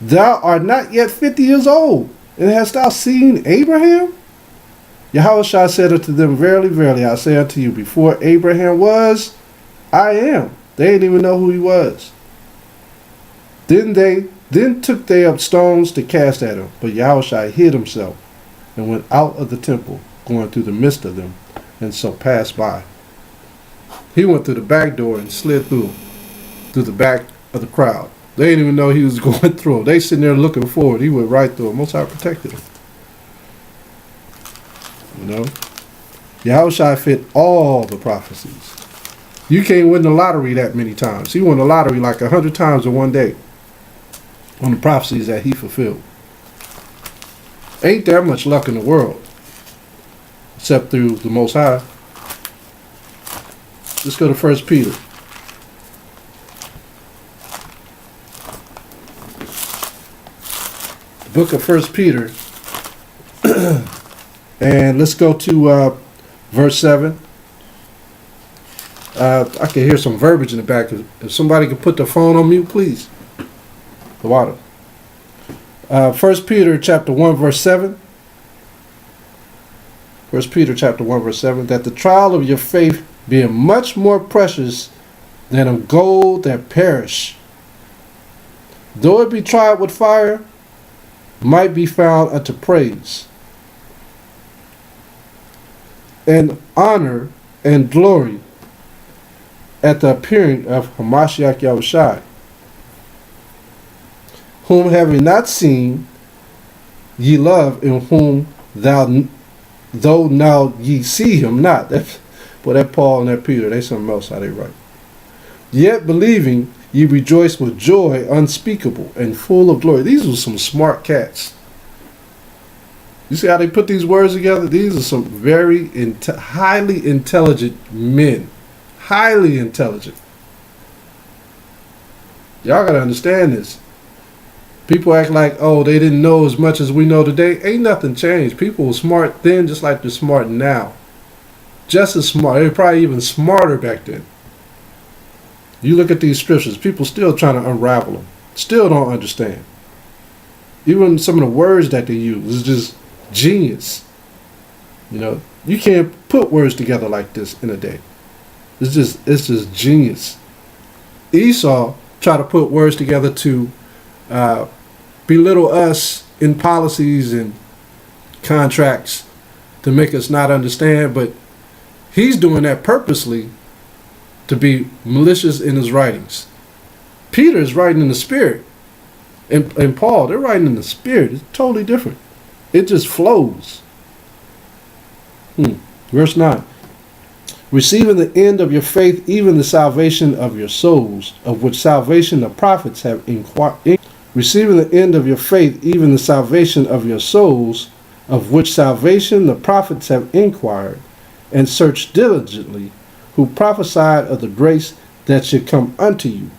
Thou art not yet 50 years old, and hast thou seen Abraham? Yahushua said unto them, Verily, verily, I say unto you, before Abraham was, I am. They didn't even know who he was. Then took they up stones to cast at him, but Yahushua hid himself and went out of the temple, going through the midst of them, and so passed by. He went through the back door and slid through the back of the crowd. They didn't even know he was going through them. They sitting there looking forward. He went right through them. Most High protected him. You know? Yahushua fit all the prophecies. You can't win the lottery that many times. He won the lottery like 100 times in one day on the prophecies that he fulfilled. Ain't that much luck in the world, except through the Most High. Let's go to 1 Peter. The book of 1 Peter. And let's go to verse 7. I can hear some verbiage in the back. If somebody could put the phone on mute, please. The water. 1 Peter chapter 1 verse 7. 1 Peter chapter 1 verse 7. That the trial of your faith, being much more precious than of gold that perish, though it be tried with fire, might be found unto praise and honor and glory at the appearing of Hamashiach Yahushua, whom having not seen, ye love, in whom though now ye see him not. That Paul and that Peter, they something else how they write. Yet believing, ye rejoice with joy unspeakable and full of glory. These were some smart cats. You see how they put these words together? These are some very highly intelligent men. Highly intelligent. Y'all got to understand this. People act like, oh, they didn't know as much as we know today. Ain't nothing changed. People were smart then just like they're smart now. Just as smart. They were probably even smarter back then. You look at these scriptures, people still trying to unravel them. Still don't understand. Even some of the words that they use is just genius. You know, you can't put words together like this in a day. It's just genius. Esau tried to put words together to belittle us in policies and contracts to make us not understand, but he's doing that purposely to be malicious in his writings. Peter is writing in the spirit, and Paul, they're writing in the spirit. It's totally different. It just flows. Verse 9. Receiving the end of your faith, even the salvation of your souls, of which salvation the prophets have inquired. Receiving the end of your faith, even the salvation of your souls, of which salvation the prophets have inquired, and searched diligently, who prophesied of the grace that should come unto you.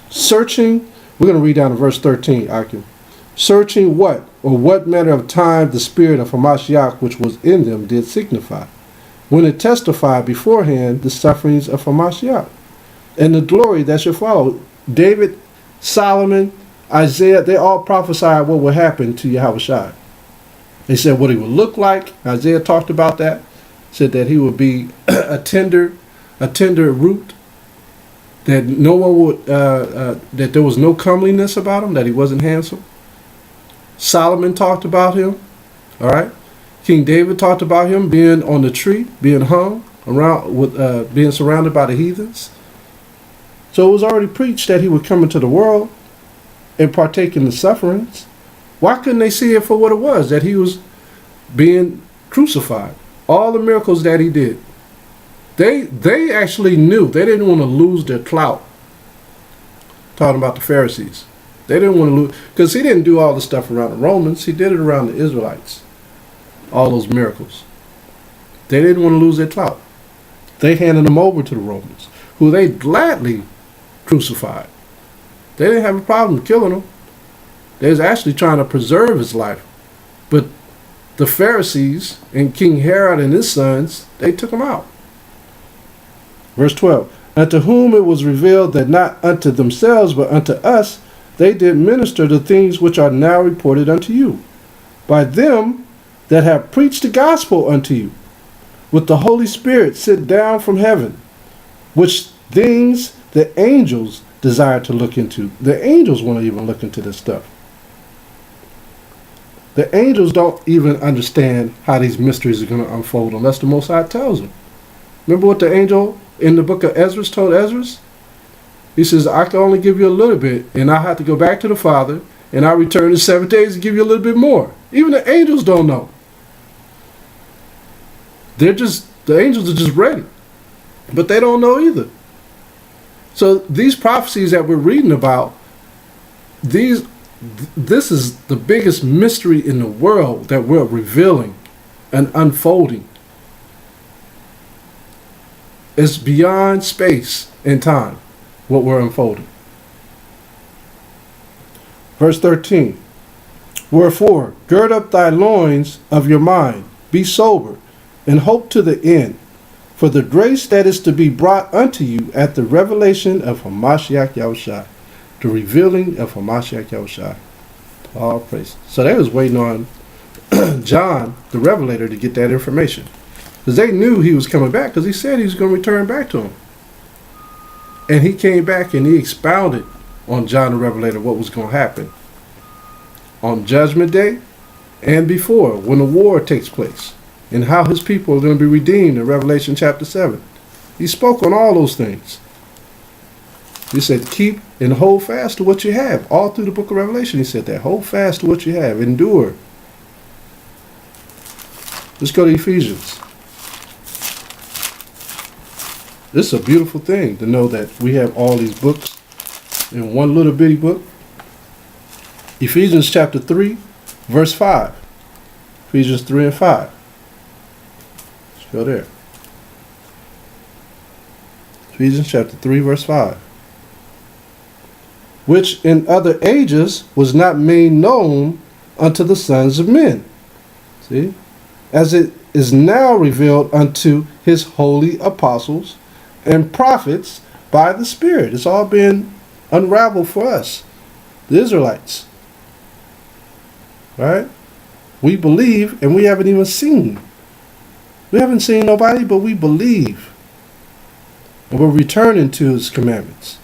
Searching, we're going to read down to verse 13, Akim. Searching what, or what manner of time the spirit of Hamashiach which was in them did signify, when it testified beforehand the sufferings of Hamashiach, and the glory that should follow. David, Solomon, Isaiah, they all prophesied what would happen to Yahushua. They said what he would look like. Isaiah talked about that. Said that he would be a tender root, that no one would, that there was no comeliness about him, that he wasn't handsome. Solomon talked about him. All right. King David talked about him being on the tree, being hung around with, being surrounded by the heathens. So it was already preached that he would come into the world and partake in the sufferings. Why couldn't they see it for what it was, that he was being crucified? All the miracles that he did. They actually knew. They didn't want to lose their clout. Talking about the Pharisees. They didn't want to lose, because he didn't do all the stuff around the Romans. He did it around the Israelites. All those miracles. They didn't want to lose their clout. They handed them over to the Romans, who they gladly crucified. They didn't have a problem killing him. They was actually trying to preserve his life. But the Pharisees and King Herod and his sons, they took him out. Verse 12. Unto whom it was revealed that not unto themselves, but unto us, they did minister the things which are now reported unto you, by them that have preached the gospel unto you, with the Holy Spirit sent down from heaven, which things the angels desire to look into. The angels want to even look into this stuff. The angels don't even understand how these mysteries are going to unfold unless the Most High tells them. Remember what the angel in the book of Ezra told Ezra? He says, I can only give you a little bit, and I have to go back to the Father, and I return in 7 days and give you a little bit more. Even the angels don't know. The angels are just ready. But they don't know either. So these prophecies that we're reading about, this is the biggest mystery in the world that we're revealing and unfolding. It's beyond space and time, what we're unfolding. Verse 13. Wherefore, gird up thy loins of your mind, be sober, and hope to the end, for the grace that is to be brought unto you at the revelation of Hamashiach Yahushua, the revealing of Hamashiach Yahushua. All praise. So they was waiting on John, the Revelator, to get that information. Because they knew he was coming back, because he said he was going to return back to them. And he came back and he expounded on John the Revelator what was going to happen on Judgment Day and before, when the war takes place, and how his people are going to be redeemed in Revelation chapter 7. He spoke on all those things. He said, keep and hold fast to what you have. All through the book of Revelation, he said that. Hold fast to what you have. Endure. Let's go to Ephesians. This is a beautiful thing to know that we have all these books in one little bitty book. Ephesians chapter 3, verse 5. Ephesians 3 and 5. Let's go there. Ephesians chapter 3, verse 5. Which in other ages was not made known unto the sons of men. See? As it is now revealed unto his holy apostles and prophets by the Spirit. It's all been unraveled for us, the Israelites. Right? We believe and we haven't even seen. We haven't seen nobody, but we believe. And we're returning to his commandments.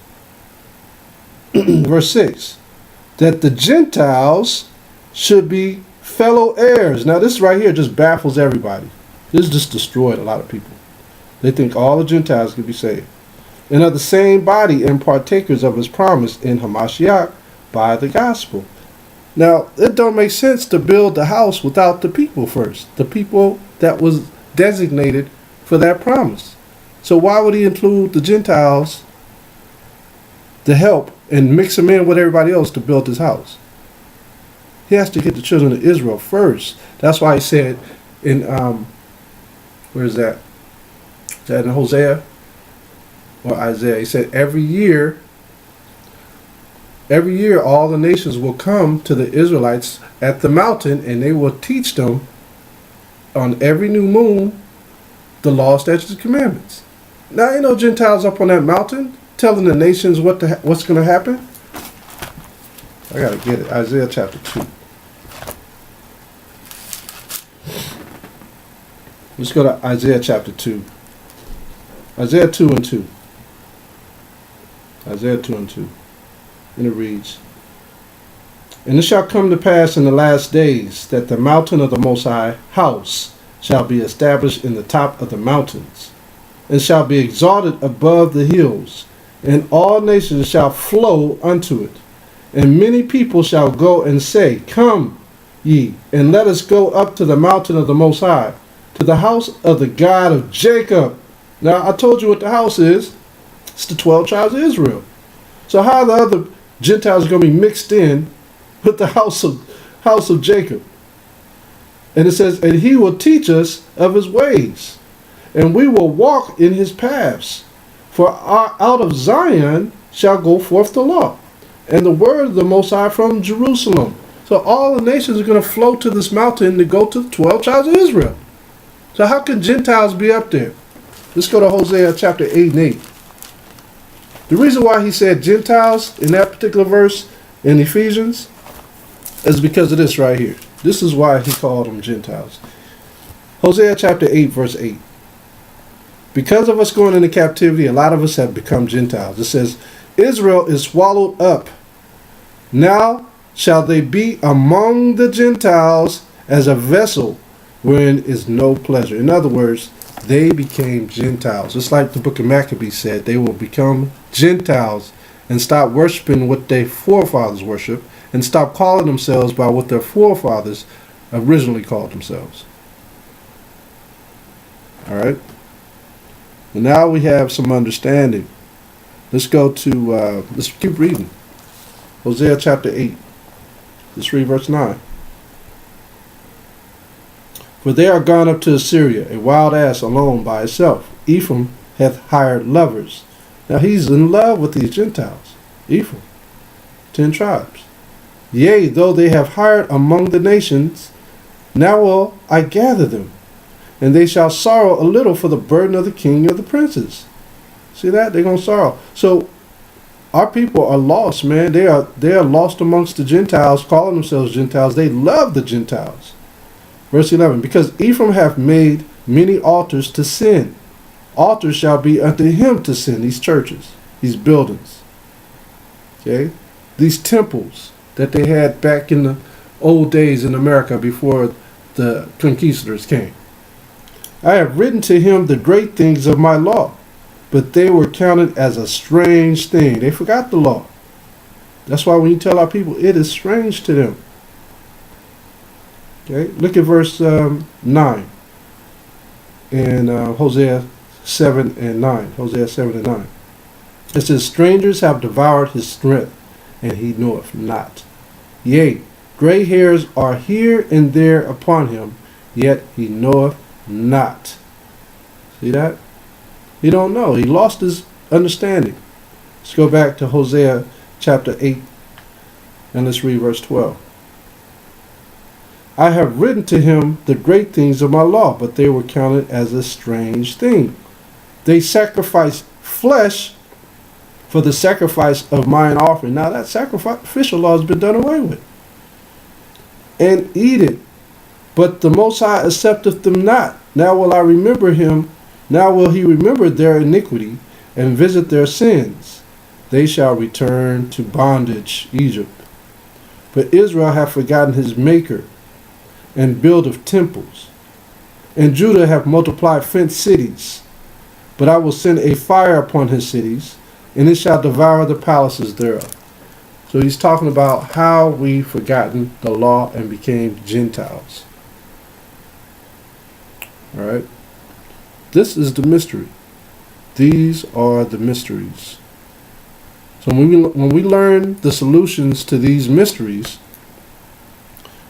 Verse 6. That the Gentiles should be fellow heirs. Now this right here just baffles everybody. This just destroyed a lot of people. They think all the Gentiles can be saved. And of the same body and partakers of his promise in Hamashiach by the gospel. Now, it don't make sense to build the house without the people first. The people that was designated for that promise. So why would he include the Gentiles to help and mix them in with everybody else to build this house? He has to get the children of Israel first. That's why he said in, where is that? Is that in Hosea or Isaiah? He said every year all the nations will come to the Israelites at the mountain, and they will teach them on every new moon the law, statutes, and commandments. Now, ain't no Gentiles up on that mountain telling the nations what's going to happen. I got to get it. Isaiah chapter 2. Let's go to Isaiah chapter 2. Isaiah 2 and 2. Isaiah 2 and 2. And it reads, And it shall come to pass in the last days that the mountain of the Most High house shall be established in the top of the mountains, and shall be exalted above the hills, and all nations shall flow unto it. And many people shall go and say, Come ye, and let us go up to the mountain of the Most High, to the house of the God of Jacob. Now, I told you what the house is. It's the 12 tribes of Israel. So how are the other Gentiles going to be mixed in with the house of Jacob? And it says, and he will teach us of his ways, and we will walk in his paths. For out of Zion shall go forth the law, and the word of the Most High from Jerusalem. So all the nations are going to flow to this mountain to go to the 12 tribes of Israel. So how can Gentiles be up there? Let's go to Hosea chapter 8 and 8. The reason why he said Gentiles in that particular verse in Ephesians is because of this right here. This is why he called them Gentiles. Hosea chapter 8, verse 8. Because of us going into captivity, a lot of us have become Gentiles. It says, Israel is swallowed up. Now shall they be among the Gentiles as a vessel wherein is no pleasure. In other words, they became Gentiles. Just like the book of Maccabees said, they will become Gentiles and stop worshiping what their forefathers worship and stop calling themselves by what their forefathers originally called themselves. All right. And now we have some understanding. Let's go to, let's keep reading. Hosea chapter 8. Let's read verse 9. For they are gone up to Assyria, a wild ass alone by itself. Ephraim hath hired lovers. Now he's in love with these Gentiles. Ephraim. 10 tribes. Yea, though they have hired among the nations, now will I gather them, and they shall sorrow a little for the burden of the king of the princes. See that? They're going to sorrow. So our people are lost, man. They are lost amongst the Gentiles, calling themselves Gentiles. They love the Gentiles. Verse 11, because Ephraim hath made many altars to sin. Altars shall be unto him to sin, these churches, these buildings. Okay? These temples that they had back in the old days in America before the conquistadors came. I have written to him the great things of my law, but they were counted as a strange thing. They forgot the law. That's why when you tell our people, it is strange to them. Okay, look at verse 9 in Hosea 7 and 9. Hosea 7 and 9. It says, strangers have devoured his strength, and he knoweth not. Yea, gray hairs are here and there upon him, yet he knoweth not. See that? He don't know. He lost his understanding. Let's go back to Hosea chapter 8, and let's read verse 12. I have written to him the great things of my law, but they were counted as a strange thing. They sacrificed flesh for the sacrifice of mine offering. Now that sacrificial law has been done away with. And eat it, but the Most High accepteth them not. Now will I remember him, now will he remember their iniquity, and visit their sins. They shall return to bondage, Egypt. But Israel hath forgotten his Maker, and build of temples. And Judah hath multiplied fenced cities. But I will send a fire upon his cities, and it shall devour the palaces thereof. So he's talking about how we've forgotten the law and became Gentiles. All right. This is the mystery. These are the mysteries. So when we learn the solutions to these mysteries,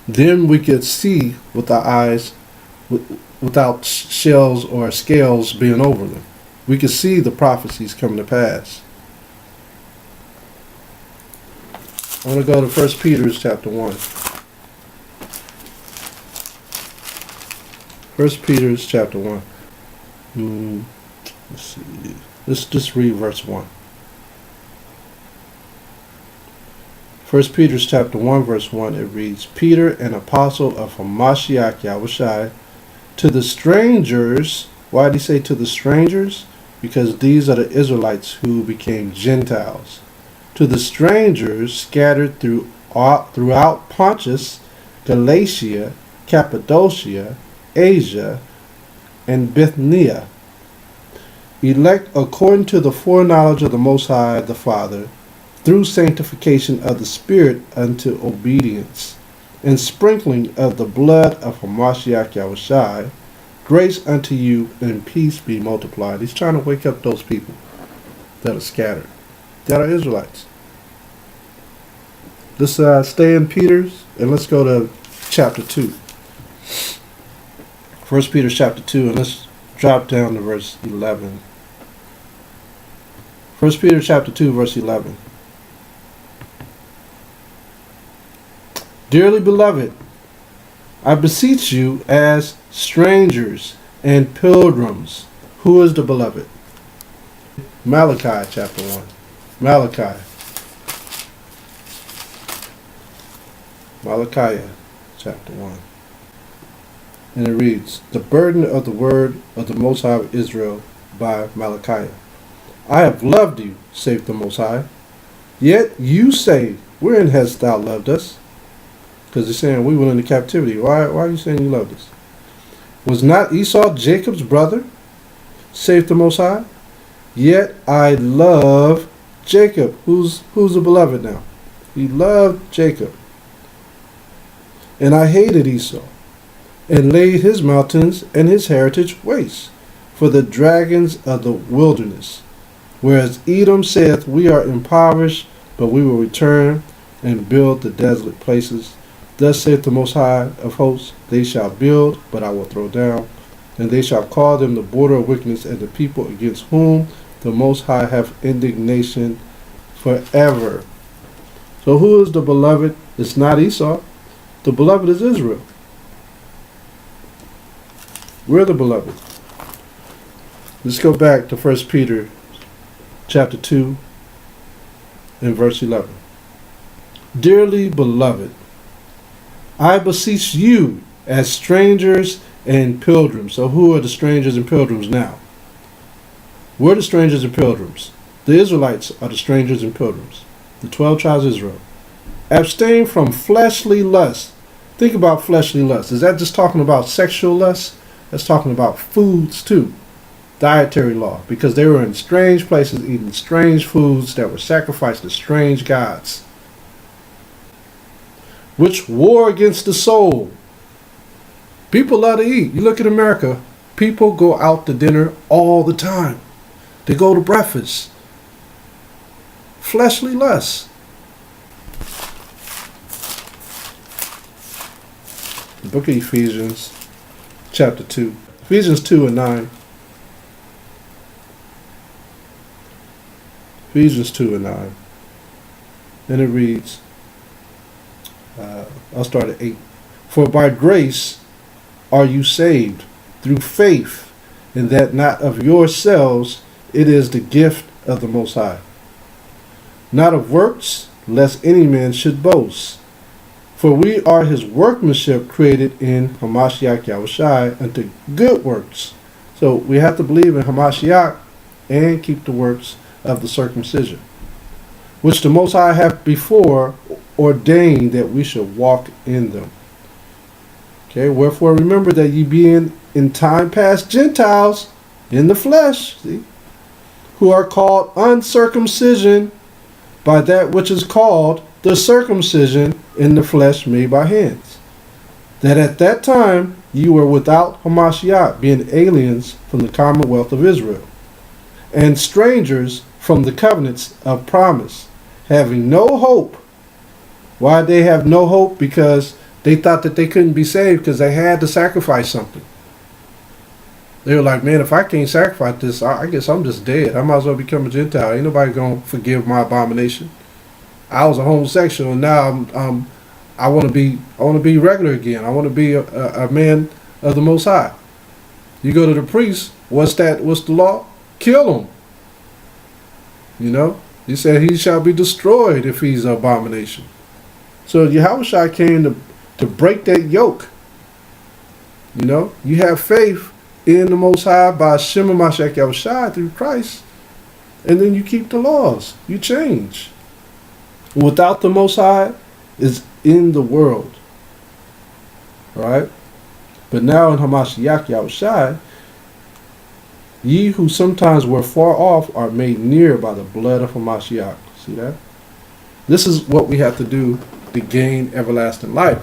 then we could see with our eyes without shells or scales being over them. We could see the prophecies coming to pass. I want to go to 1 Peter chapter 1. 1 Peter chapter 1. Let's see. Let's just read verse 1. 1 Peter chapter 1 verse 1, it reads, Peter, an apostle of Hamashiach Yahushai, to the strangers. Why did he say to the strangers? Because these are the Israelites who became Gentiles. To the strangers scattered throughout Pontus, Galatia, Cappadocia, Asia, and Bithynia, elect according to the foreknowledge of the Most High, the Father, through sanctification of the Spirit unto obedience, and sprinkling of the blood of Hamashiach Yahushai, grace unto you and peace be multiplied. He's trying to wake up those people that are scattered, that are Israelites. Let's stay in Peter's, and let's go to chapter 2. 1 Peter chapter 2, and let's drop down to verse 11. 1 Peter chapter 2, verse 11. Dearly beloved, I beseech you as strangers and pilgrims. Who is the beloved? Malachi chapter 1. Malachi. Malachi chapter 1. And it reads, "The burden of the word of the Most High of Israel by Malachi. I have loved you, saith the Most High. Yet you say, wherein hast thou loved us?" Because he's saying we went into captivity. Why are you saying you loved us? "Was not Esau Jacob's brother, saith the Most High? Yet I love Jacob." Who's the beloved now? He loved Jacob. "And I hated Esau, and laid his mountains and his heritage waste, for the dragons of the wilderness. Whereas Edom saith, we are impoverished, but we will return and build the desolate places. Thus saith the Most High of hosts, they shall build, but I will throw down, and they shall call them the border of wickedness, and the people against whom the Most High hath indignation forever." So who is the beloved? It's not Esau. The beloved is Israel. We're the beloved. Let's go back to 1 Peter chapter 2 and verse 11. "Dearly beloved, I beseech you as strangers and pilgrims." So who are the strangers and pilgrims now? We're the strangers and pilgrims. The Israelites are the strangers and pilgrims. The 12 tribes of Israel. "Abstain from fleshly lust." Think about fleshly lust. Is that just talking about sexual lust? That's talking about foods too. Dietary law. Because they were in strange places eating strange foods that were sacrificed to strange gods, which war against the soul. People love to eat. You look at America, people go out to dinner all the time. They go to breakfast. Fleshly lust. The book of Ephesians, chapter 2. Ephesians 2 and 9. Ephesians 2 and 9. And it reads, I'll start at 8. "For by grace are you saved, through faith, and that not of yourselves, it is the gift of the Most High. Not of works, lest any man should boast. For we are his workmanship, created in Hamashiach Yahushai unto good works." So we have to believe in Hamashiach and keep the works of the circumcision, which the Most High hath before ordained that we should walk in them. Okay, "Wherefore remember that ye being in time past Gentiles in the flesh," see, "who are called uncircumcision by that which is called the circumcision in the flesh made by hands, that at that time ye were without Hamashiach, being aliens from the commonwealth of Israel, and strangers from the covenants of promise, having no hope." Why they have no hope? Because they thought that they couldn't be saved because they had to sacrifice something. They were like, man, if I can't sacrifice this, I guess I'm just dead. I might as well become a Gentile. Ain't nobody going to forgive my abomination. I was a homosexual, and now I want to be regular again. I want to be a man of the Most High. You go to the priest, what's the law? Kill him. You know, he said he shall be destroyed if he's an abomination. So Yahushua came to break that yoke. You know, you have faith in the Most High by Shema Mashiach Yahushua through Christ, and then you keep the laws. You change. Without the Most High is in the world. Right? But now in Hamashiach Yahushua, ye who sometimes were far off are made near by the blood of Hamashiach. See that? This is what we have to do to gain everlasting life.